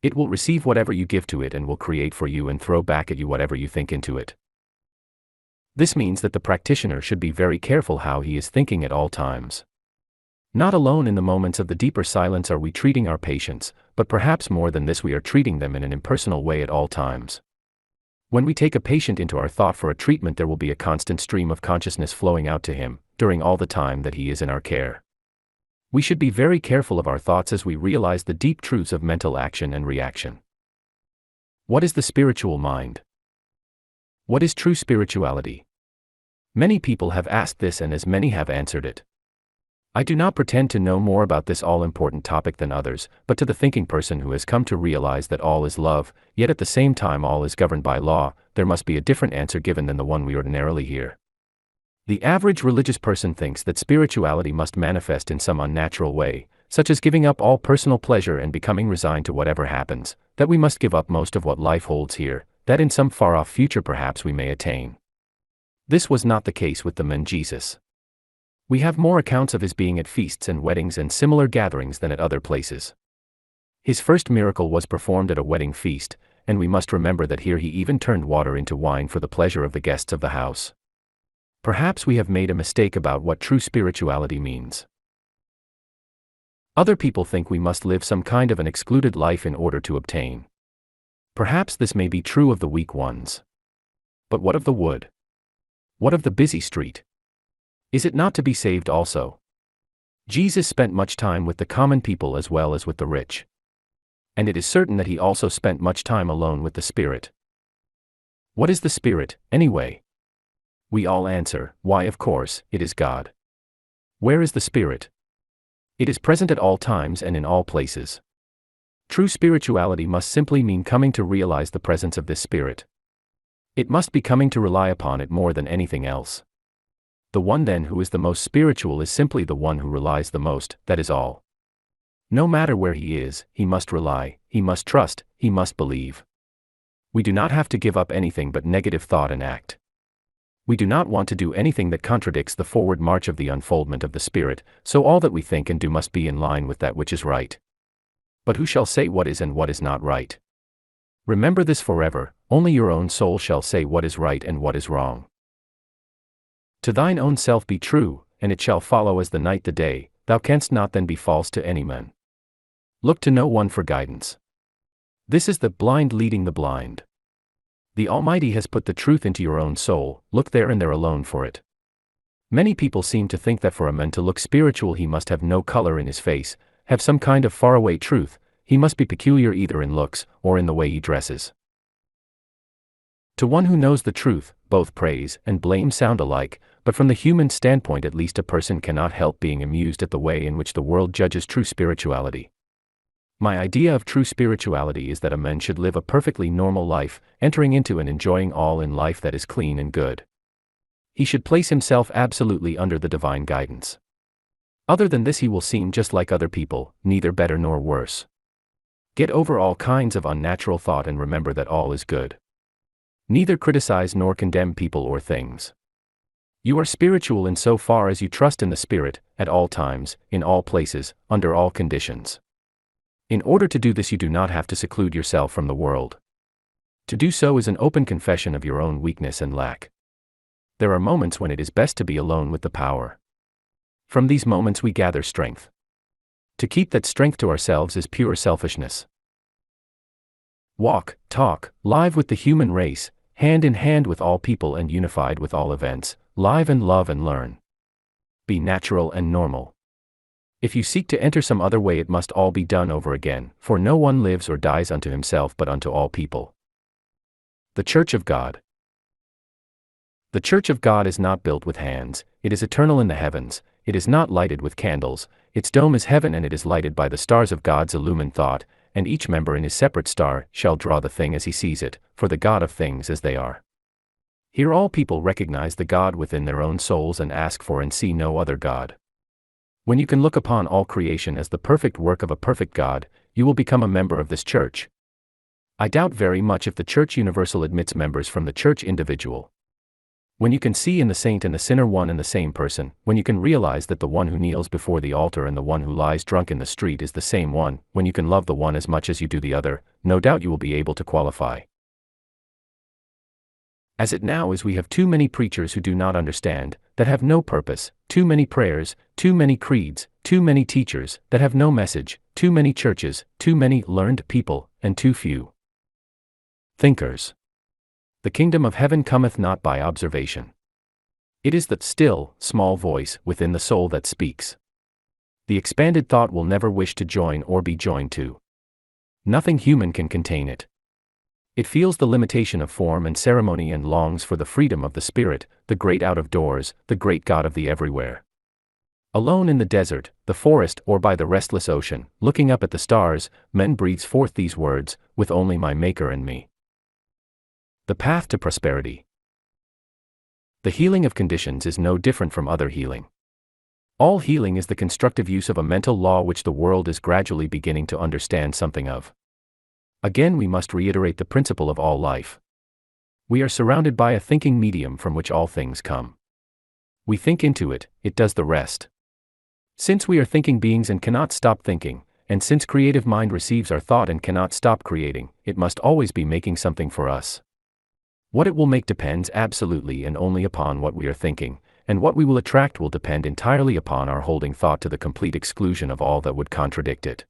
It will receive whatever you give to it and will create for you and throw back at you whatever you think into it. This means that the practitioner should be very careful how he is thinking at all times. Not alone in the moments of the deeper silence are we treating our patients, but perhaps more than this we are treating them in an impersonal way at all times. When we take a patient into our thought for a treatment, there will be a constant stream of consciousness flowing out to him, during all the time that he is in our care. We should be very careful of our thoughts as we realize the deep truths of mental action and reaction. What is the spiritual mind? What is true spirituality? Many people have asked this and as many have answered it. I do not pretend to know more about this all-important topic than others, but to the thinking person who has come to realize that all is love, yet at the same time all is governed by law, there must be a different answer given than the one we ordinarily hear. The average religious person thinks that spirituality must manifest in some unnatural way, such as giving up all personal pleasure and becoming resigned to whatever happens, that we must give up most of what life holds here, that in some far-off future perhaps we may attain. This was not the case with the man Jesus. We have more accounts of his being at feasts and weddings and similar gatherings than at other places. His first miracle was performed at a wedding feast, and we must remember that here he even turned water into wine for the pleasure of the guests of the house. Perhaps we have made a mistake about what true spirituality means. Other people think we must live some kind of an excluded life in order to obtain. Perhaps this may be true of the weak ones. But what of the wood? What of the busy street? Is it not to be saved also? Jesus spent much time with the common people as well as with the rich. And it is certain that he also spent much time alone with the Spirit. What is the Spirit, anyway? We all answer, why of course, it is God. Where is the Spirit? It is present at all times and in all places. True spirituality must simply mean coming to realize the presence of this Spirit. It must be coming to rely upon it more than anything else. The one then who is the most spiritual is simply the one who relies the most, that is all. No matter where he is, he must rely, he must trust, he must believe. We do not have to give up anything but negative thought and act. We do not want to do anything that contradicts the forward march of the unfoldment of the Spirit, so all that we think and do must be in line with that which is right. But who shall say what is and what is not right? Remember this forever, only your own soul shall say what is right and what is wrong. To thine own self be true, and it shall follow as the night the day, thou canst not then be false to any man. Look to no one for guidance. This is the blind leading the blind. The Almighty has put the truth into your own soul, look there and there alone for it. Many people seem to think that for a man to look spiritual he must have no color in his face, have some kind of faraway truth, he must be peculiar either in looks, or in the way he dresses. To one who knows the truth, both praise and blame sound alike, but from the human standpoint at least a person cannot help being amused at the way in which the world judges true spirituality. My idea of true spirituality is that a man should live a perfectly normal life, entering into and enjoying all in life that is clean and good. He should place himself absolutely under the divine guidance. Other than this he will seem just like other people, neither better nor worse. Get over all kinds of unnatural thought and remember that all is good. Neither criticize nor condemn people or things. You are spiritual in so far as you trust in the Spirit, at all times, in all places, under all conditions. In order to do this you do not have to seclude yourself from the world. To do so is an open confession of your own weakness and lack. There are moments when it is best to be alone with the power. From these moments we gather strength. To keep that strength to ourselves is pure selfishness. Walk, talk, live with the human race, hand in hand with all people and unified with all events, live and love and learn. Be natural and normal. If you seek to enter some other way it must all be done over again, for no one lives or dies unto himself but unto all people. The Church of God. The Church of God is not built with hands, it is eternal in the heavens, it is not lighted with candles, its dome is heaven and it is lighted by the stars of God's illumined thought, and each member in his separate star shall draw the thing as he sees it, for the God of things as they are. Here all people recognize the God within their own souls and ask for and see no other God. When you can look upon all creation as the perfect work of a perfect God, you will become a member of this church. I doubt very much if the Church Universal admits members from the Church Individual. When you can see in the saint and the sinner one and the same person, when you can realize that the one who kneels before the altar and the one who lies drunk in the street is the same one, when you can love the one as much as you do the other, no doubt you will be able to qualify. As it now is we have too many preachers who do not understand, that have no purpose, too many prayers, too many creeds, too many teachers, that have no message, too many churches, too many learned people, and too few thinkers. The kingdom of heaven cometh not by observation. It is the still, small voice within the soul that speaks. The expanded thought will never wish to join or be joined to. Nothing human can contain it. It feels the limitation of form and ceremony and longs for the freedom of the Spirit, the great out of doors, the great God of the everywhere. Alone in the desert, the forest, or by the restless ocean, looking up at the stars, man breathes forth these words, with only my Maker and me. The path to prosperity. The healing of conditions is no different from other healing. All healing is the constructive use of a mental law which the world is gradually beginning to understand something of. Again, we must reiterate the principle of all life. We are surrounded by a thinking medium from which all things come. We think into it, it does the rest. Since we are thinking beings and cannot stop thinking, and since creative mind receives our thought and cannot stop creating, it must always be making something for us. What it will make depends absolutely and only upon what we are thinking, and what we will attract will depend entirely upon our holding thought to the complete exclusion of all that would contradict it.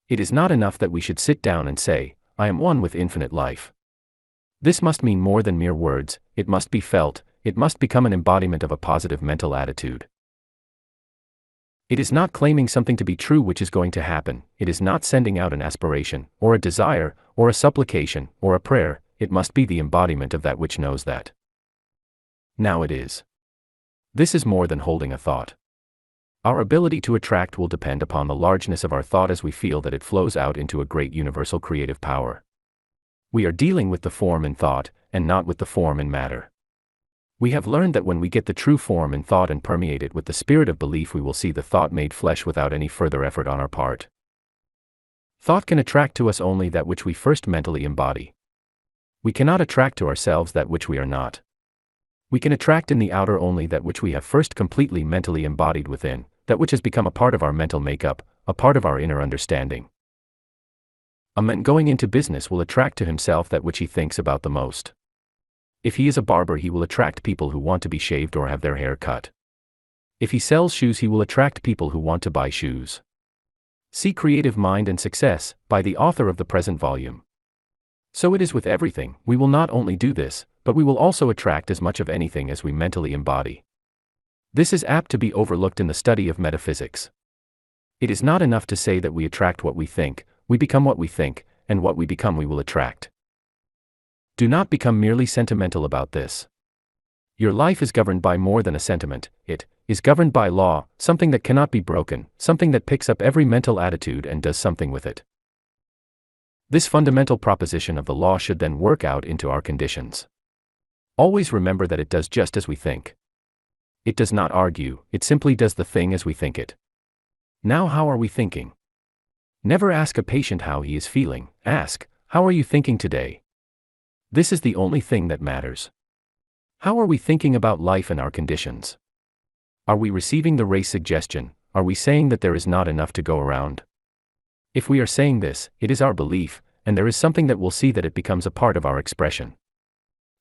It is not enough that we should sit down and say, I am one with infinite life. This must mean more than mere words, it must be felt, it must become an embodiment of a positive mental attitude. It is not claiming something to be true which is going to happen, it is not sending out an aspiration, or a desire, or a supplication, or a prayer, it must be the embodiment of that which knows that. Now it is. This is more than holding a thought. Our ability to attract will depend upon the largeness of our thought as we feel that it flows out into a great universal creative power. We are dealing with the form in thought, and not with the form in matter. We have learned that when we get the true form in thought and permeate it with the spirit of belief, we will see the thought made flesh without any further effort on our part. Thought can attract to us only that which we first mentally embody. We cannot attract to ourselves that which we are not. We can attract in the outer only that which we have first completely mentally embodied within, that which has become a part of our mental makeup, a part of our inner understanding. A man going into business will attract to himself that which he thinks about the most. If he is a barber, he will attract people who want to be shaved or have their hair cut. If he sells shoes, he will attract people who want to buy shoes. See Creative Mind and Success, by the author of the present volume. So it is with everything, we will not only do this, but we will also attract as much of anything as we mentally embody. This is apt to be overlooked in the study of metaphysics. It is not enough to say that we attract what we think, we become what we think, and what we become we will attract. Do not become merely sentimental about this. Your life is governed by more than a sentiment, it is governed by law, something that cannot be broken, something that picks up every mental attitude and does something with it. This fundamental proposition of the law should then work out into our conditions. Always remember that it does just as we think. It does not argue, it simply does the thing as we think it. Now, how are we thinking? Never ask a patient how he is feeling, ask, how are you thinking today? This is the only thing that matters. How are we thinking about life and our conditions? Are we receiving the race suggestion? Are we saying that there is not enough to go around? If we are saying this, it is our belief, and there is something that will see that it becomes a part of our expression.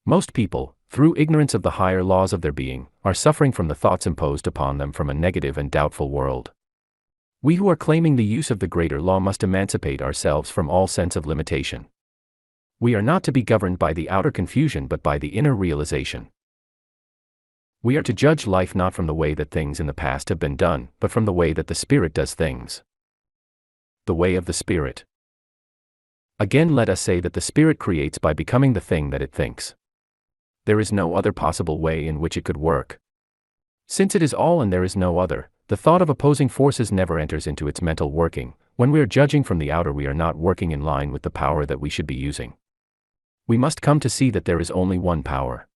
Most people, through ignorance of the higher laws of their being, are suffering from the thoughts imposed upon them from a negative and doubtful world. We who are claiming the use of the greater law must emancipate ourselves from all sense of limitation. We are not to be governed by the outer confusion but by the inner realization. We are to judge life not from the way that things in the past have been done, but from the way that the Spirit does things. The way of the Spirit. Again, let us say that the Spirit creates by becoming the thing that it thinks. There is no other possible way in which it could work. Since it is all and there is no other, the thought of opposing forces never enters into its mental working. When we are judging from the outer, we are not working in line with the power that we should be using. We must come to see that there is only one power.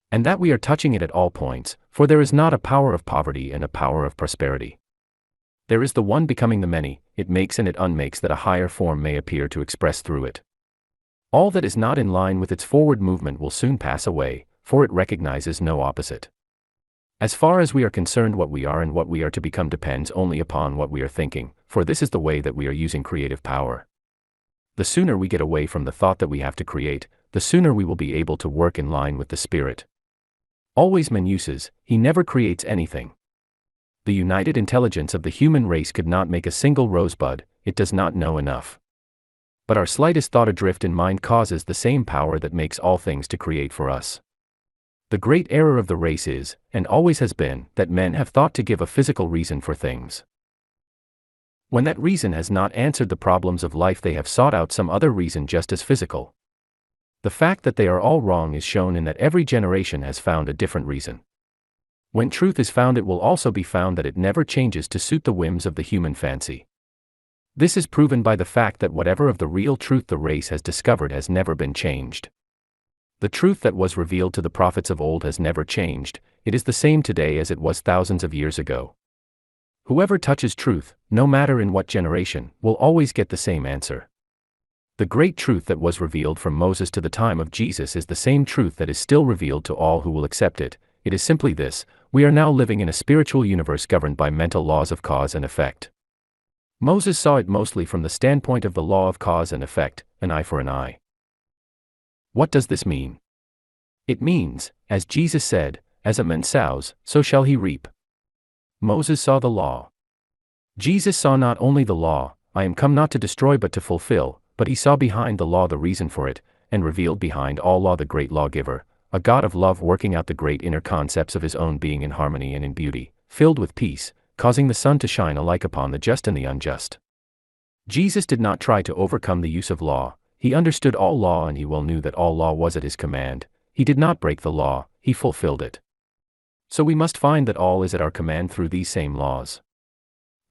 And that we are touching it at all points, for there is not a power of poverty and a power of prosperity. There is the one becoming the many, it makes and it unmakes that a higher form may appear to express through it. All that is not in line with its forward movement will soon pass away, for it recognizes no opposite. As far as we are concerned, what we are and what we are to become depends only upon what we are thinking, for this is the way that we are using creative power. The sooner we get away from the thought that we have to create, the sooner we will be able to work in line with the Spirit. Always man uses, he never creates anything. The united intelligence of the human race could not make a single rosebud, it does not know enough. But our slightest thought adrift in mind causes the same power that makes all things to create for us. The great error of the race is, and always has been, that men have thought to give a physical reason for things. When that reason has not answered the problems of life, they have sought out some other reason just as physical. The fact that they are all wrong is shown in that every generation has found a different reason. When truth is found, it will also be found that it never changes to suit the whims of the human fancy. This is proven by the fact that whatever of the real truth the race has discovered has never been changed. The truth that was revealed to the prophets of old has never changed. It is the same today as it was thousands of years ago. Whoever touches truth, no matter in what generation, will always get the same answer. The great truth that was revealed from Moses to the time of Jesus is the same truth that is still revealed to all who will accept it. It is simply this: we are now living in a spiritual universe governed by mental laws of cause and effect. Moses saw it mostly from the standpoint of the law of cause and effect, an eye for an eye. What does this mean? It means, as Jesus said, as a man sows, so shall he reap. Moses saw the law. Jesus saw not only the law, I am come not to destroy but to fulfill, but he saw behind the law the reason for it, and revealed behind all law the great lawgiver, a God of love working out the great inner concepts of his own being in harmony and in beauty, filled with peace, causing the sun to shine alike upon the just and the unjust. Jesus did not try to overcome the use of law. He understood all law, and he well knew that all law was at his command. He did not break the law, he fulfilled it. So we must find that all is at our command through these same laws.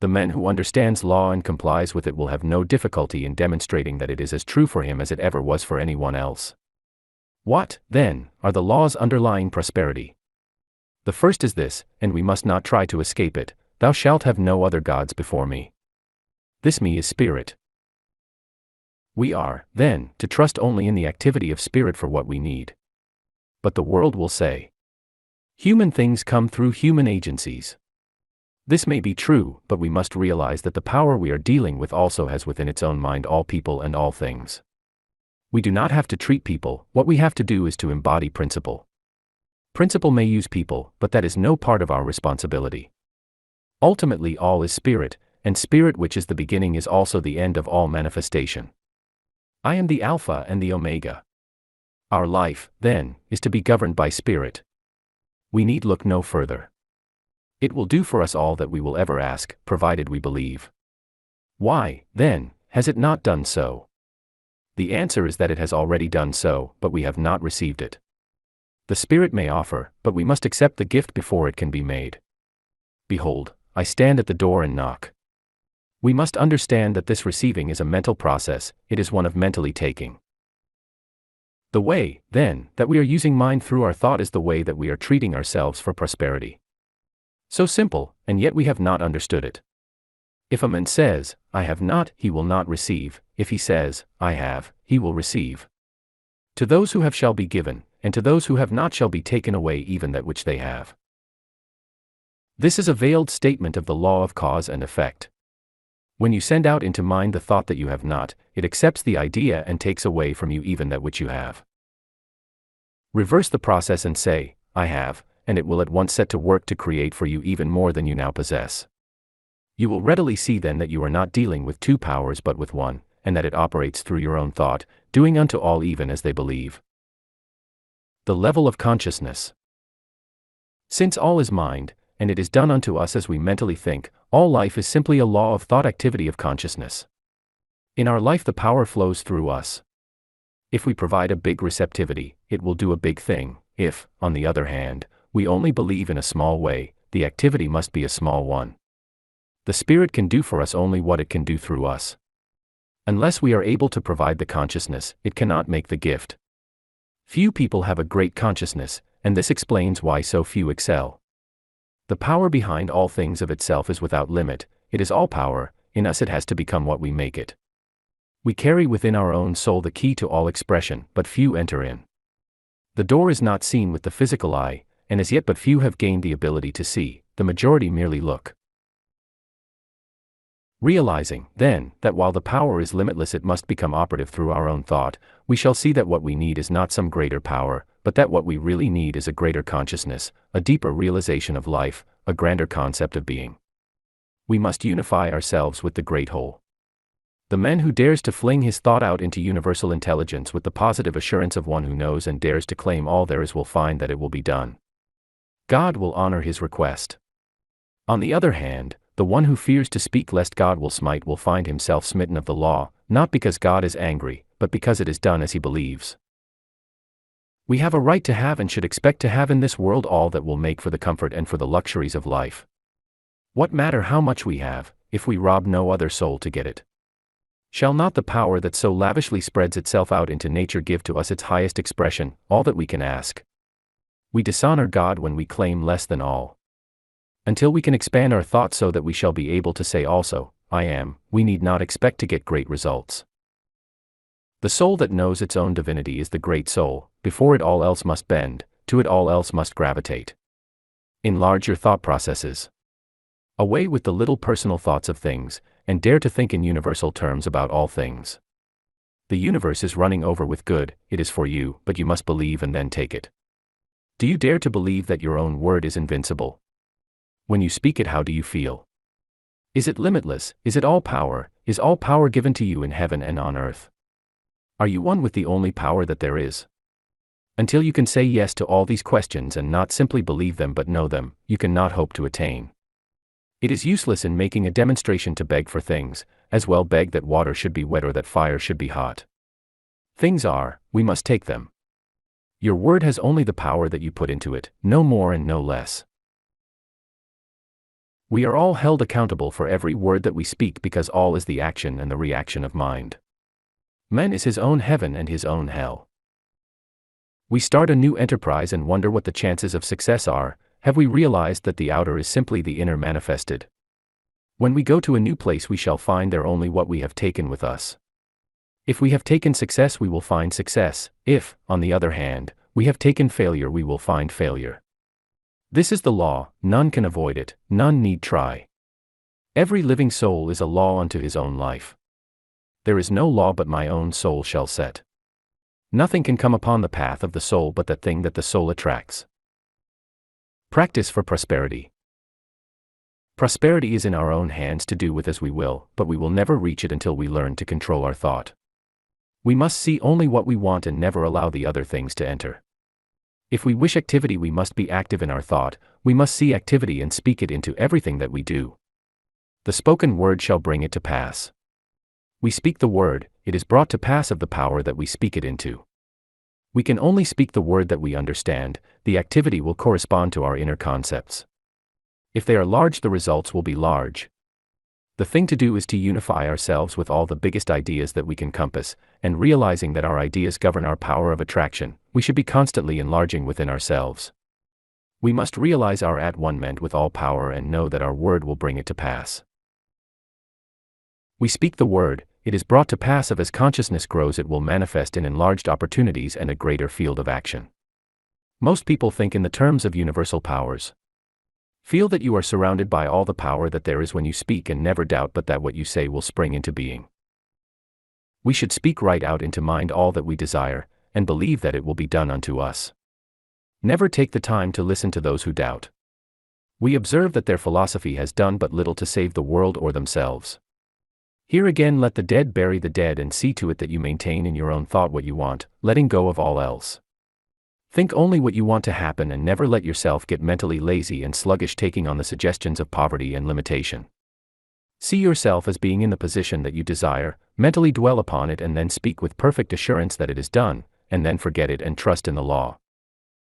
The man who understands law and complies with it will have no difficulty in demonstrating that it is as true for him as it ever was for anyone else. What, then, are the laws underlying prosperity? The first is this, and we must not try to escape it: thou shalt have no other gods before me. This me is spirit. We are, then, to trust only in the activity of spirit for what we need. But the world will say, human things come through human agencies. This may be true, but we must realize that the power we are dealing with also has within its own mind all people and all things. We do not have to treat people, what we have to do is to embody principle. Principle may use people, but that is no part of our responsibility. Ultimately, all is spirit, and spirit, which is the beginning, is also the end of all manifestation. I am the Alpha and the Omega. Our life, then, is to be governed by spirit. We need look no further. It will do for us all that we will ever ask, provided we believe. Why, then, has it not done so? The answer is that it has already done so, but we have not received it. The Spirit may offer, but we must accept the gift before it can be made. Behold, I stand at the door and knock. We must understand that this receiving is a mental process, it is one of mentally taking. The way, then, that we are using mind through our thought is the way that we are treating ourselves for prosperity. So simple, and yet we have not understood it. If a man says, I have not, he will not receive. If he says, I have, he will receive. To those who have shall be given, and to those who have not shall be taken away even that which they have. This is a veiled statement of the law of cause and effect. When you send out into mind the thought that you have not, it accepts the idea and takes away from you even that which you have. Reverse the process and say, I have, and it will at once set to work to create for you even more than you now possess. You will readily see then that you are not dealing with two powers but with one, and that it operates through your own thought, doing unto all even as they believe. The level of consciousness. Since all is mind, and it is done unto us as we mentally think, all life is simply a law of thought activity of consciousness. In our life the power flows through us. If we provide a big receptivity, it will do a big thing. If, on the other hand, we only believe in a small way, the activity must be a small one. The Spirit can do for us only what it can do through us. Unless we are able to provide the consciousness, it cannot make the gift. Few people have a great consciousness, and this explains why so few excel. The power behind all things of itself is without limit, it is all power, in us it has to become what we make it. We carry within our own soul the key to all expression, but few enter in. The door is not seen with the physical eye, and as yet but few have gained the ability to see, the majority merely look. Realizing, then, that while the power is limitless it must become operative through our own thought, we shall see that what we need is not some greater power, but that what we really need is a greater consciousness, a deeper realization of life, a grander concept of being. We must unify ourselves with the great whole. The man who dares to fling his thought out into universal intelligence with the positive assurance of one who knows and dares to claim all there is will find that it will be done. God will honor his request. On the other hand, the one who fears to speak lest God will smite will find himself smitten of the law, not because God is angry, but because it is done as he believes. We have a right to have and should expect to have in this world all that will make for the comfort and for the luxuries of life. What matter how much we have, if we rob no other soul to get it? Shall not the power that so lavishly spreads itself out into nature give to us its highest expression, all that we can ask? We dishonor God when we claim less than all. Until we can expand our thought so that we shall be able to say also, I am, we need not expect to get great results. The soul that knows its own divinity is the great soul. Before it all else must bend, to it all else must gravitate. Enlarge your thought processes. Away with the little personal thoughts of things, and dare to think in universal terms about all things. The universe is running over with good, it is for you, but you must believe and then take it. Do you dare to believe that your own word is invincible? When you speak it, how do you feel? Is it limitless? Is it all power? Is all power given to you in heaven and on earth? Are you one with the only power that there is? Until you can say yes to all these questions and not simply believe them but know them, you cannot hope to attain. It is useless in making a demonstration to beg for things, as well beg that water should be wet or that fire should be hot. Things are, we must take them. Your word has only the power that you put into it, no more and no less. We are all held accountable for every word that we speak because all is the action and the reaction of mind. Man is his own heaven and his own hell. We start a new enterprise and wonder what the chances of success are. Have we realized that the outer is simply the inner manifested? When we go to a new place we shall find there only what we have taken with us. If we have taken success we will find success, if, on the other hand, we have taken failure we will find failure. This is the law, none can avoid it, none need try. Every living soul is a law unto his own life. There is no law but my own soul shall set. Nothing can come upon the path of the soul but that thing that the soul attracts. Practice for prosperity. Prosperity is in our own hands to do with as we will, but we will never reach it until we learn to control our thought. We must see only what we want and never allow the other things to enter. If we wish activity we must be active in our thought, we must see activity and speak it into everything that we do. The spoken word shall bring it to pass. We speak the word, it is brought to pass of the power that we speak it into. We can only speak the word that we understand, the activity will correspond to our inner concepts. If they are large the results will be large. The thing to do is to unify ourselves with all the biggest ideas that we can compass, and realizing that our ideas govern our power of attraction, we should be constantly enlarging within ourselves. We must realize our at-one-ment with all power and know that our word will bring it to pass. We speak the word, it is brought to pass of as consciousness grows it will manifest in enlarged opportunities and a greater field of action. Most people think in the terms of universal powers. Feel that you are surrounded by all the power that there is when you speak and never doubt but that what you say will spring into being. We should speak right out into mind all that we desire, and believe that it will be done unto us. Never take the time to listen to those who doubt. We observe that their philosophy has done but little to save the world or themselves. Here again let the dead bury the dead and see to it that you maintain in your own thought what you want, letting go of all else. Think only what you want to happen and never let yourself get mentally lazy and sluggish taking on the suggestions of poverty and limitation. See yourself as being in the position that you desire, mentally dwell upon it and then speak with perfect assurance that it is done, and then forget it and trust in the law.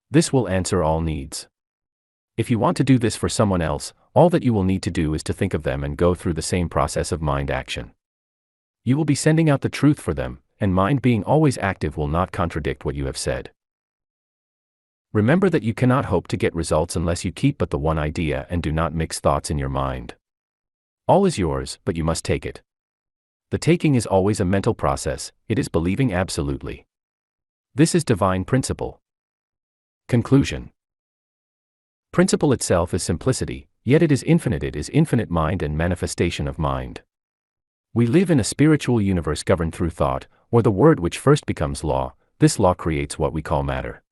This will answer all needs. If you want to do this for someone else, all that you will need to do is to think of them and go through the same process of mind action. You will be sending out the truth for them, and mind being always active will not contradict what you have said. Remember that you cannot hope to get results unless you keep but the one idea and do not mix thoughts in your mind. All is yours, but you must take it. The taking is always a mental process, it is believing absolutely. This is divine principle. Conclusion. Principle itself is simplicity, yet it is infinite mind and manifestation of mind. We live in a spiritual universe governed through thought, or the word which first becomes law. This law creates what we call matter.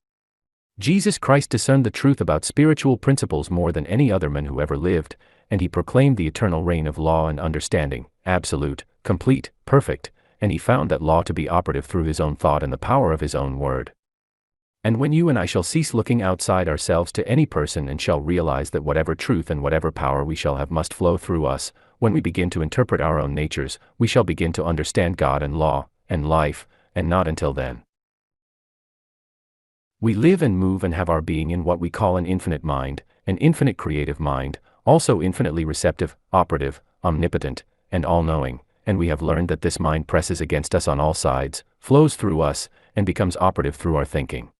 Jesus Christ discerned the truth about spiritual principles more than any other man who ever lived, and he proclaimed the eternal reign of law and understanding, absolute, complete, perfect, and he found that law to be operative through his own thought and the power of his own word. And when you and I shall cease looking outside ourselves to any person and shall realize that whatever truth and whatever power we shall have must flow through us, when we begin to interpret our own natures, we shall begin to understand God and law, and life, and not until then. We live and move and have our being in what we call an infinite mind, an infinite creative mind, also infinitely receptive, operative, omnipotent, and all-knowing, and we have learned that this mind presses against us on all sides, flows through us, and becomes operative through our thinking.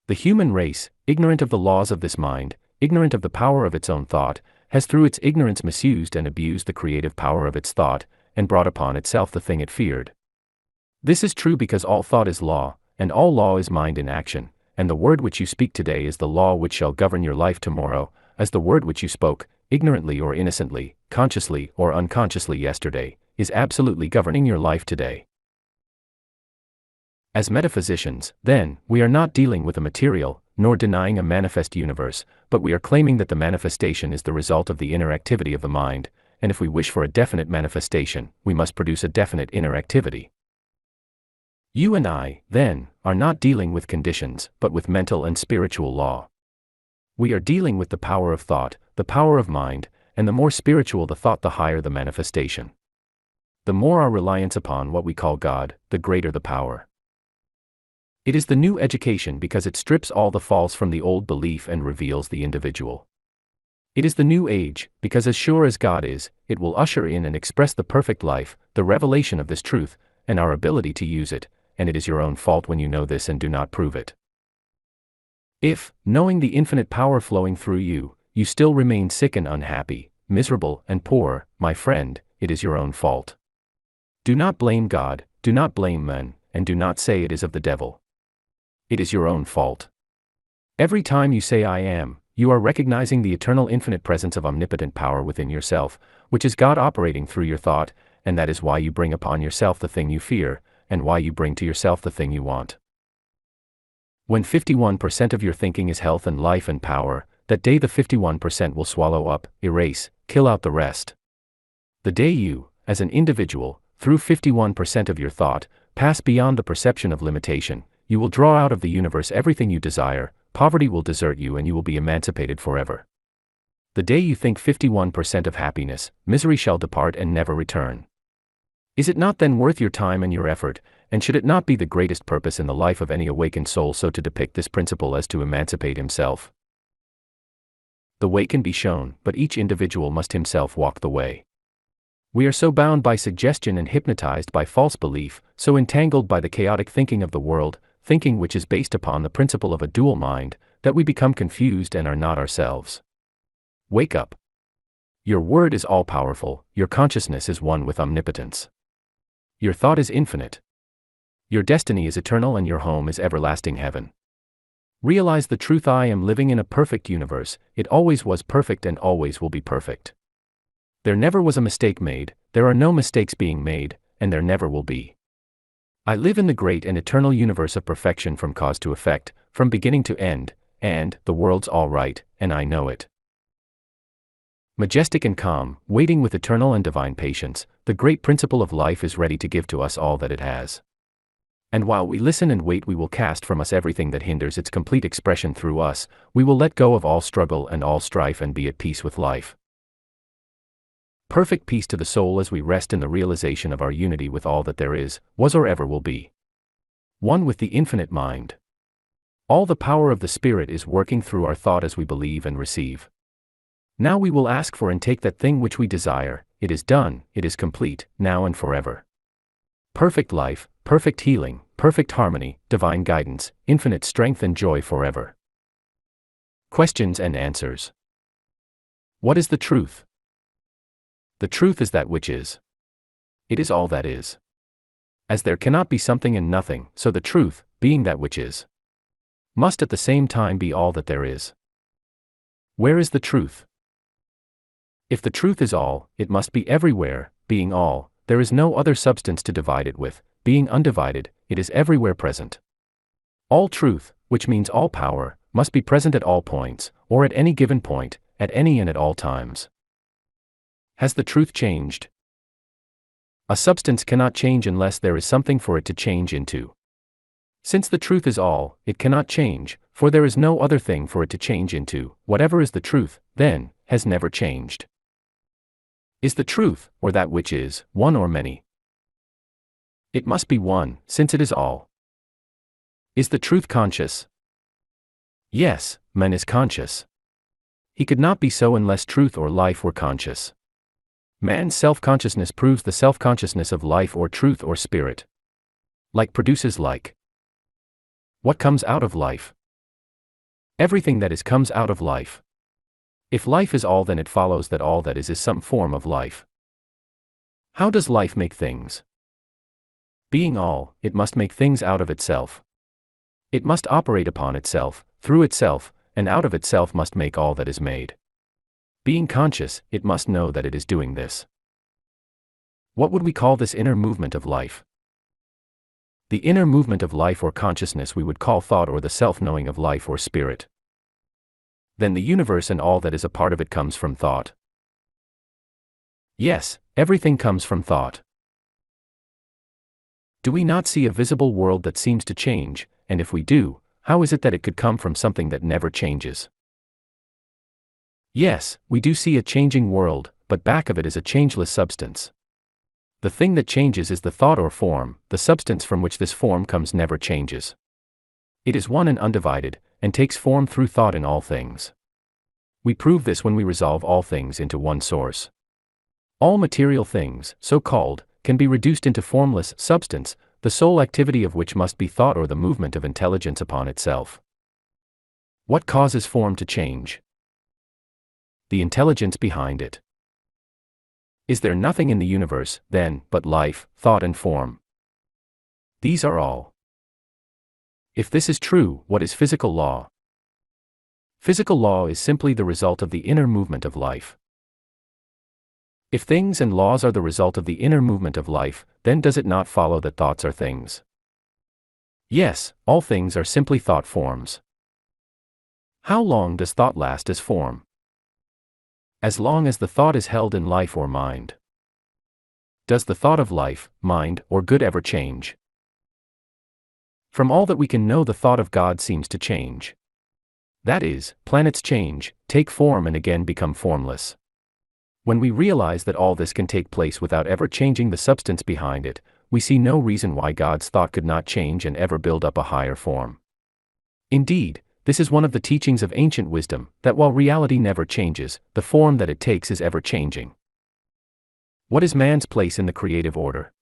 The human race, ignorant of the laws of this mind, ignorant of the power of its own thought, has through its ignorance misused and abused the creative power of its thought, and brought upon itself the thing it feared. This is true because all thought is law, and all law is mind in action, and the word which you speak today is the law which shall govern your life tomorrow, as the word which you spoke, ignorantly or innocently, consciously or unconsciously yesterday, is absolutely governing your life today. As metaphysicians, then, we are not dealing with a material, nor denying a manifest universe, but we are claiming that the manifestation is the result of the inner activity of the mind, and if we wish for a definite manifestation, we must produce a definite inner activity. You and I, then, are not dealing with conditions, but with mental and spiritual law. We are dealing with the power of thought, the power of mind, and the more spiritual the thought, the higher the manifestation. The more our reliance upon what we call God, the greater the power. It is the new education because it strips all the false from the old belief and reveals the individual. It is the new age, because as sure as God is, it will usher in and express the perfect life, the revelation of this truth, and our ability to use it, and it is your own fault when you know this and do not prove it. If, knowing the infinite power flowing through you, you still remain sick and unhappy, miserable and poor, my friend, it is your own fault. Do not blame God, do not blame men, and do not say it is of the devil. It is your own fault. Every time you say I am, you are recognizing the eternal infinite presence of omnipotent power within yourself, which is God operating through your thought, and that is why you bring upon yourself the thing you fear, and why you bring to yourself the thing you want. When 51% of your thinking is health and life and power, that day the 51% will swallow up, erase, kill out the rest. The day you, as an individual, through 51% of your thought, pass beyond the perception of limitation, you will draw out of the universe everything you desire, poverty will desert you and you will be emancipated forever. The day you think 51% of happiness, misery shall depart and never return. Is it not then worth your time and your effort, and should it not be the greatest purpose in the life of any awakened soul so to depict this principle as to emancipate himself? The way can be shown, but each individual must himself walk the way. We are so bound by suggestion and hypnotized by false belief, so entangled by the chaotic thinking of the world, thinking which is based upon the principle of a dual mind, that we become confused and are not ourselves. Wake up. Your word is all-powerful, your consciousness is one with omnipotence. Your thought is infinite. Your destiny is eternal and your home is everlasting heaven. Realize the truth: I am living in a perfect universe, it always was perfect and always will be perfect. There never was a mistake made, there are no mistakes being made, and there never will be. I live in the great and eternal universe of perfection from cause to effect, from beginning to end, and the world's all right, and I know it. Majestic and calm, waiting with eternal and divine patience, the great principle of life is ready to give to us all that it has. And while we listen and wait, we will cast from us everything that hinders its complete expression through us, we will let go of all struggle and all strife and be at peace with life. Perfect peace to the soul as we rest in the realization of our unity with all that there is, was or ever will be. One with the infinite mind. All the power of the Spirit is working through our thought as we believe and receive. Now we will ask for and take that thing which we desire. It is done, it is complete, now and forever. Perfect life, perfect healing, perfect harmony, divine guidance, infinite strength and joy forever. Questions and answers. What is the truth? The truth is that which is. It is all that is. As there cannot be something and nothing, so the truth, being that which is, must at the same time be all that there is. Where is the truth? If the truth is all, it must be everywhere, being all, there is no other substance to divide it with, being undivided, it is everywhere present. All truth, which means all power, must be present at all points, or at any given point, at any and at all times. Has the truth changed? A substance cannot change unless there is something for it to change into. Since the truth is all, it cannot change, for there is no other thing for it to change into. Whatever is the truth, then, has never changed. Is the truth, or that which is, one or many? It must be one, since it is all. Is the truth conscious? Yes, man is conscious. He could not be so unless truth or life were conscious. Man's self-consciousness proves the self-consciousness of life or truth or spirit. Like produces like. What comes out of life? Everything that is comes out of life. If life is all, then it follows that all that is some form of life. How does life make things? Being all, it must make things out of itself. It must operate upon itself, through itself, and out of itself must make all that is made. Being conscious, it must know that it is doing this. What would we call this inner movement of life? The inner movement of life or consciousness we would call thought, or the self-knowing of life or spirit. Then the universe and all that is a part of it comes from thought. Yes, everything comes from thought. Do we not see a visible world that seems to change, and if we do, how is it that it could come from something that never changes? Yes, we do see a changing world, but back of it is a changeless substance. The thing that changes is the thought or form, the substance from which this form comes never changes. It is one and undivided, and takes form through thought in all things. We prove this when we resolve all things into one source. All material things, so called, can be reduced into formless substance, the sole activity of which must be thought or the movement of intelligence upon itself. What causes form to change? The intelligence behind it. Is there nothing in the universe, then, but life, thought and form? These are all. If this is true, what is physical law? Physical law is simply the result of the inner movement of life. If things and laws are the result of the inner movement of life, then does it not follow that thoughts are things? Yes, all things are simply thought forms. How long does thought last as form? As long as the thought is held in life or mind. Does the thought of life, mind, or good ever change? From all that we can know, the thought of God seems to change. That is, planets change, take form and again become formless. When we realize that all this can take place without ever changing the substance behind it, we see no reason why God's thought could not change and ever build up a higher form. Indeed, this is one of the teachings of ancient wisdom, that while reality never changes, the form that it takes is ever changing. What is man's place in the creative order?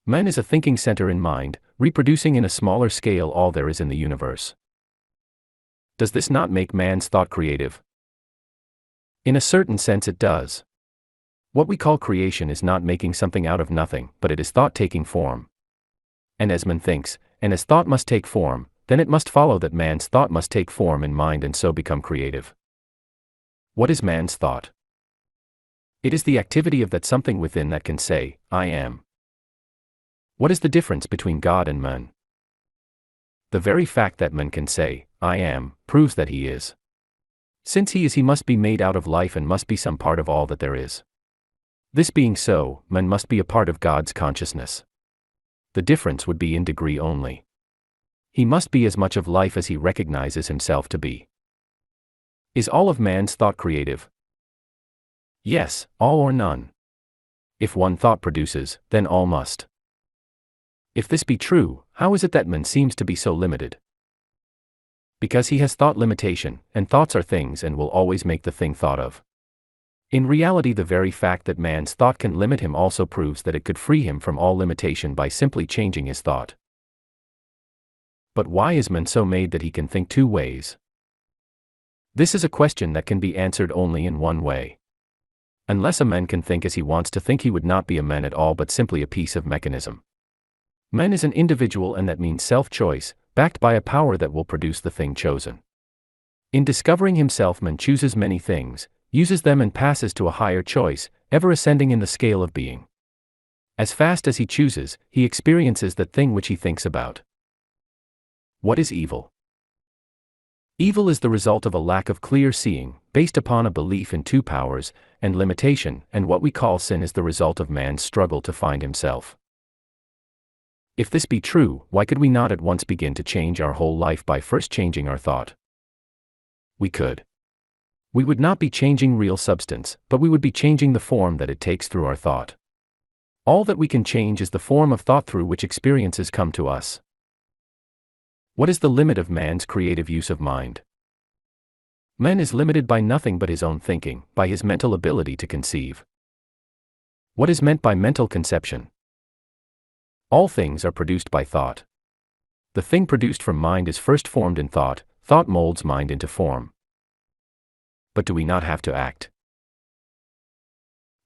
Man is a thinking center in mind, reproducing in a smaller scale all there is in the universe. Does this not make man's thought creative? In a certain sense it does. What we call creation is not making something out of nothing, but it is thought taking form. And as man thinks, and as thought must take form, then it must follow that man's thought must take form in mind and so become creative. What is man's thought? It is the activity of that something within that can say, I am. What is the difference between God and man? The very fact that man can say, I am, proves that he is. Since he is, he must be made out of life and must be some part of all that there is. This being so, man must be a part of God's consciousness. The difference would be in degree only. He must be as much of life as he recognizes himself to be. Is all of man's thought creative? Yes, all or none. If one thought produces, then all must. If this be true, how is it that man seems to be so limited? Because he has thought limitation, and thoughts are things and will always make the thing thought of. In reality, the very fact that man's thought can limit him also proves that it could free him from all limitation by simply changing his thought. But why is man so made that he can think two ways? This is a question that can be answered only in one way. Unless a man can think as he wants to think, he would not be a man at all but simply a piece of mechanism. Man is an individual, and that means self-choice, backed by a power that will produce the thing chosen. In discovering himself, man chooses many things, uses them and passes to a higher choice, ever ascending in the scale of being. As fast as he chooses, he experiences that thing which he thinks about. What is evil? Evil is the result of a lack of clear seeing, based upon a belief in two powers, and limitation, and what we call sin is the result of man's struggle to find himself. If this be true, why could we not at once begin to change our whole life by first changing our thought? We could. We would not be changing real substance, but we would be changing the form that it takes through our thought. All that we can change is the form of thought through which experiences come to us. What is the limit of man's creative use of mind? Man is limited by nothing but his own thinking, by his mental ability to conceive. What is meant by mental conception? All things are produced by thought. The thing produced from mind is first formed in thought, thought molds mind into form. But do we not have to act?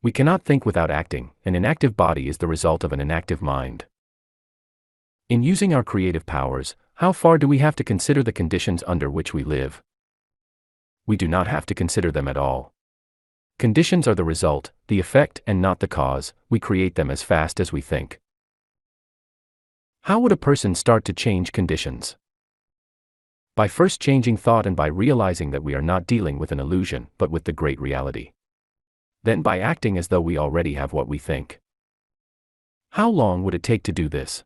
We cannot think without acting. An inactive body is the result of an inactive mind. In using our creative powers, how far do we have to consider the conditions under which we live? We do not have to consider them at all. Conditions are the result, the effect, and not the cause. We create them as fast as we think. How would a person start to change conditions? By first changing thought and by realizing that we are not dealing with an illusion, but with the great reality. Then by acting as though we already have what we think. How long would it take to do this?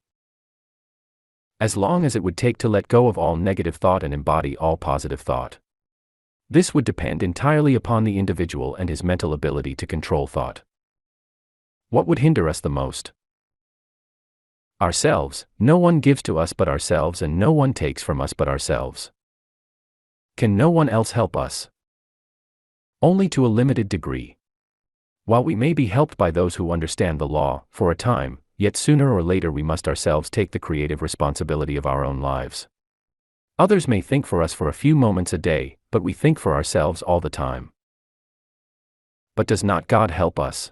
As long as it would take to let go of all negative thought and embody all positive thought. This would depend entirely upon the individual and his mental ability to control thought. What would hinder us the most? Ourselves. No one gives to us but ourselves, and no one takes from us but ourselves. Can no one else help us? Only to a limited degree. While we may be helped by those who understand the law, for a time, yet sooner or later we must ourselves take the creative responsibility of our own lives. Others may think for us for a few moments a day, but we think for ourselves all the time. But does not God help us?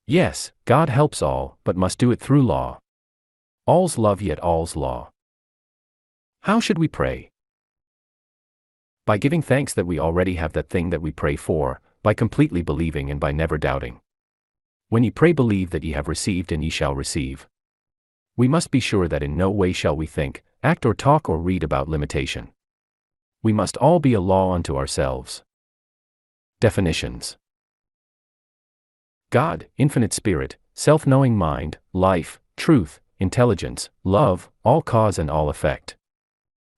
Yes, God helps all, but must do it through law. All's love yet all's law. How should we pray? By giving thanks that we already have that thing that we pray for, by completely believing and by never doubting. When ye pray, believe that ye have received and ye shall receive. We must be sure that in no way shall we think, act or talk or read about limitation. We must all be a law unto ourselves. Definitions. God, infinite spirit, self-knowing mind, life, truth, intelligence, love, all cause and all effect.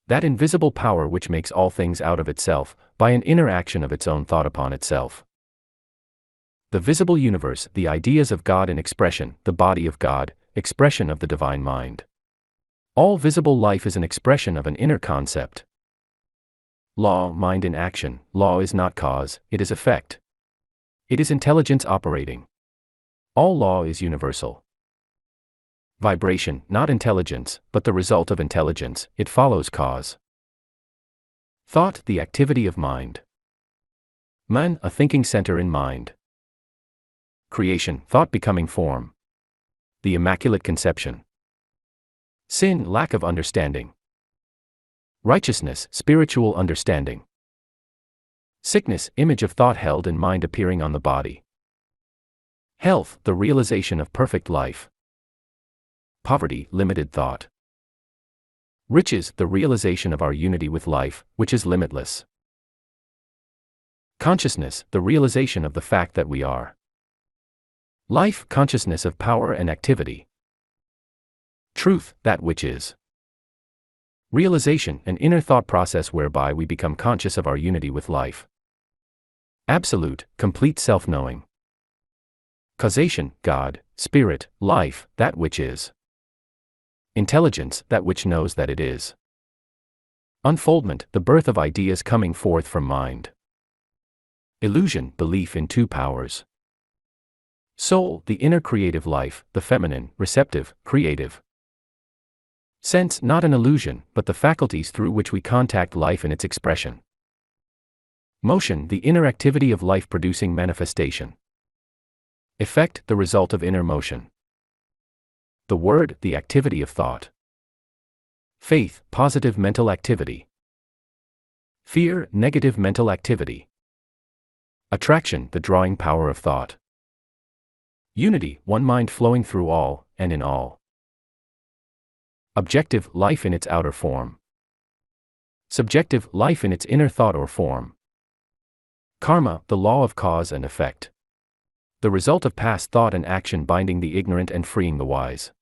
That invisible power which makes all things out of itself, by an inner action of its own thought upon itself. The visible universe, the ideas of God in expression, the body of God, expression of the divine mind. All visible life is an expression of an inner concept. Law, mind in action. Law is not cause, it is effect. It is intelligence operating. All law is universal. Vibration, not intelligence, but the result of intelligence, it follows cause. Thought, the activity of mind. Man, a thinking center in mind. Creation, thought becoming form. The Immaculate Conception. Sin, lack of understanding. Righteousness, spiritual understanding. Sickness, image of thought held in mind appearing on the body. Health, the realization of perfect life. Poverty, limited thought. Riches, the realization of our unity with life, which is limitless. Consciousness, the realization of the fact that we are. Life, consciousness of power and activity. Truth, that which is. Realization, an inner thought process whereby we become conscious of our unity with life. Absolute, complete self-knowing. Causation, God, spirit, life, that which is. Intelligence, that which knows that it is. Unfoldment, the birth of ideas coming forth from mind. Illusion, belief in two powers. Soul, the inner creative life, the feminine, receptive, creative. Sense, not an illusion, but the faculties through which we contact life in its expression. Motion, the inner activity of life producing manifestation. Effect, the result of inner motion. The word, the activity of thought. Faith, positive mental activity. Fear, negative mental activity. Attraction, the drawing power of thought. Unity, one mind flowing through all, and in all. Objective, life in its outer form. Subjective, life in its inner thought or form. Karma, the law of cause and effect. The result of past thought and action binding the ignorant and freeing the wise.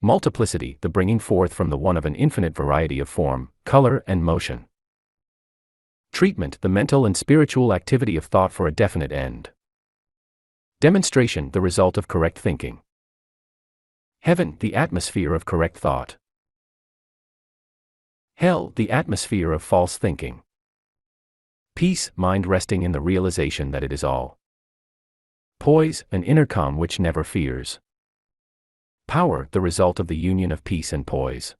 Multiplicity, the bringing forth from the one of an infinite variety of form, color, and motion. Treatment, the mental and spiritual activity of thought for a definite end. Demonstration, the result of correct thinking. Heaven, the atmosphere of correct thought. Hell, the atmosphere of false thinking. Peace, mind resting in the realization that it is all. Poise, an inner calm which never fears. Power, the result of the union of peace and poise.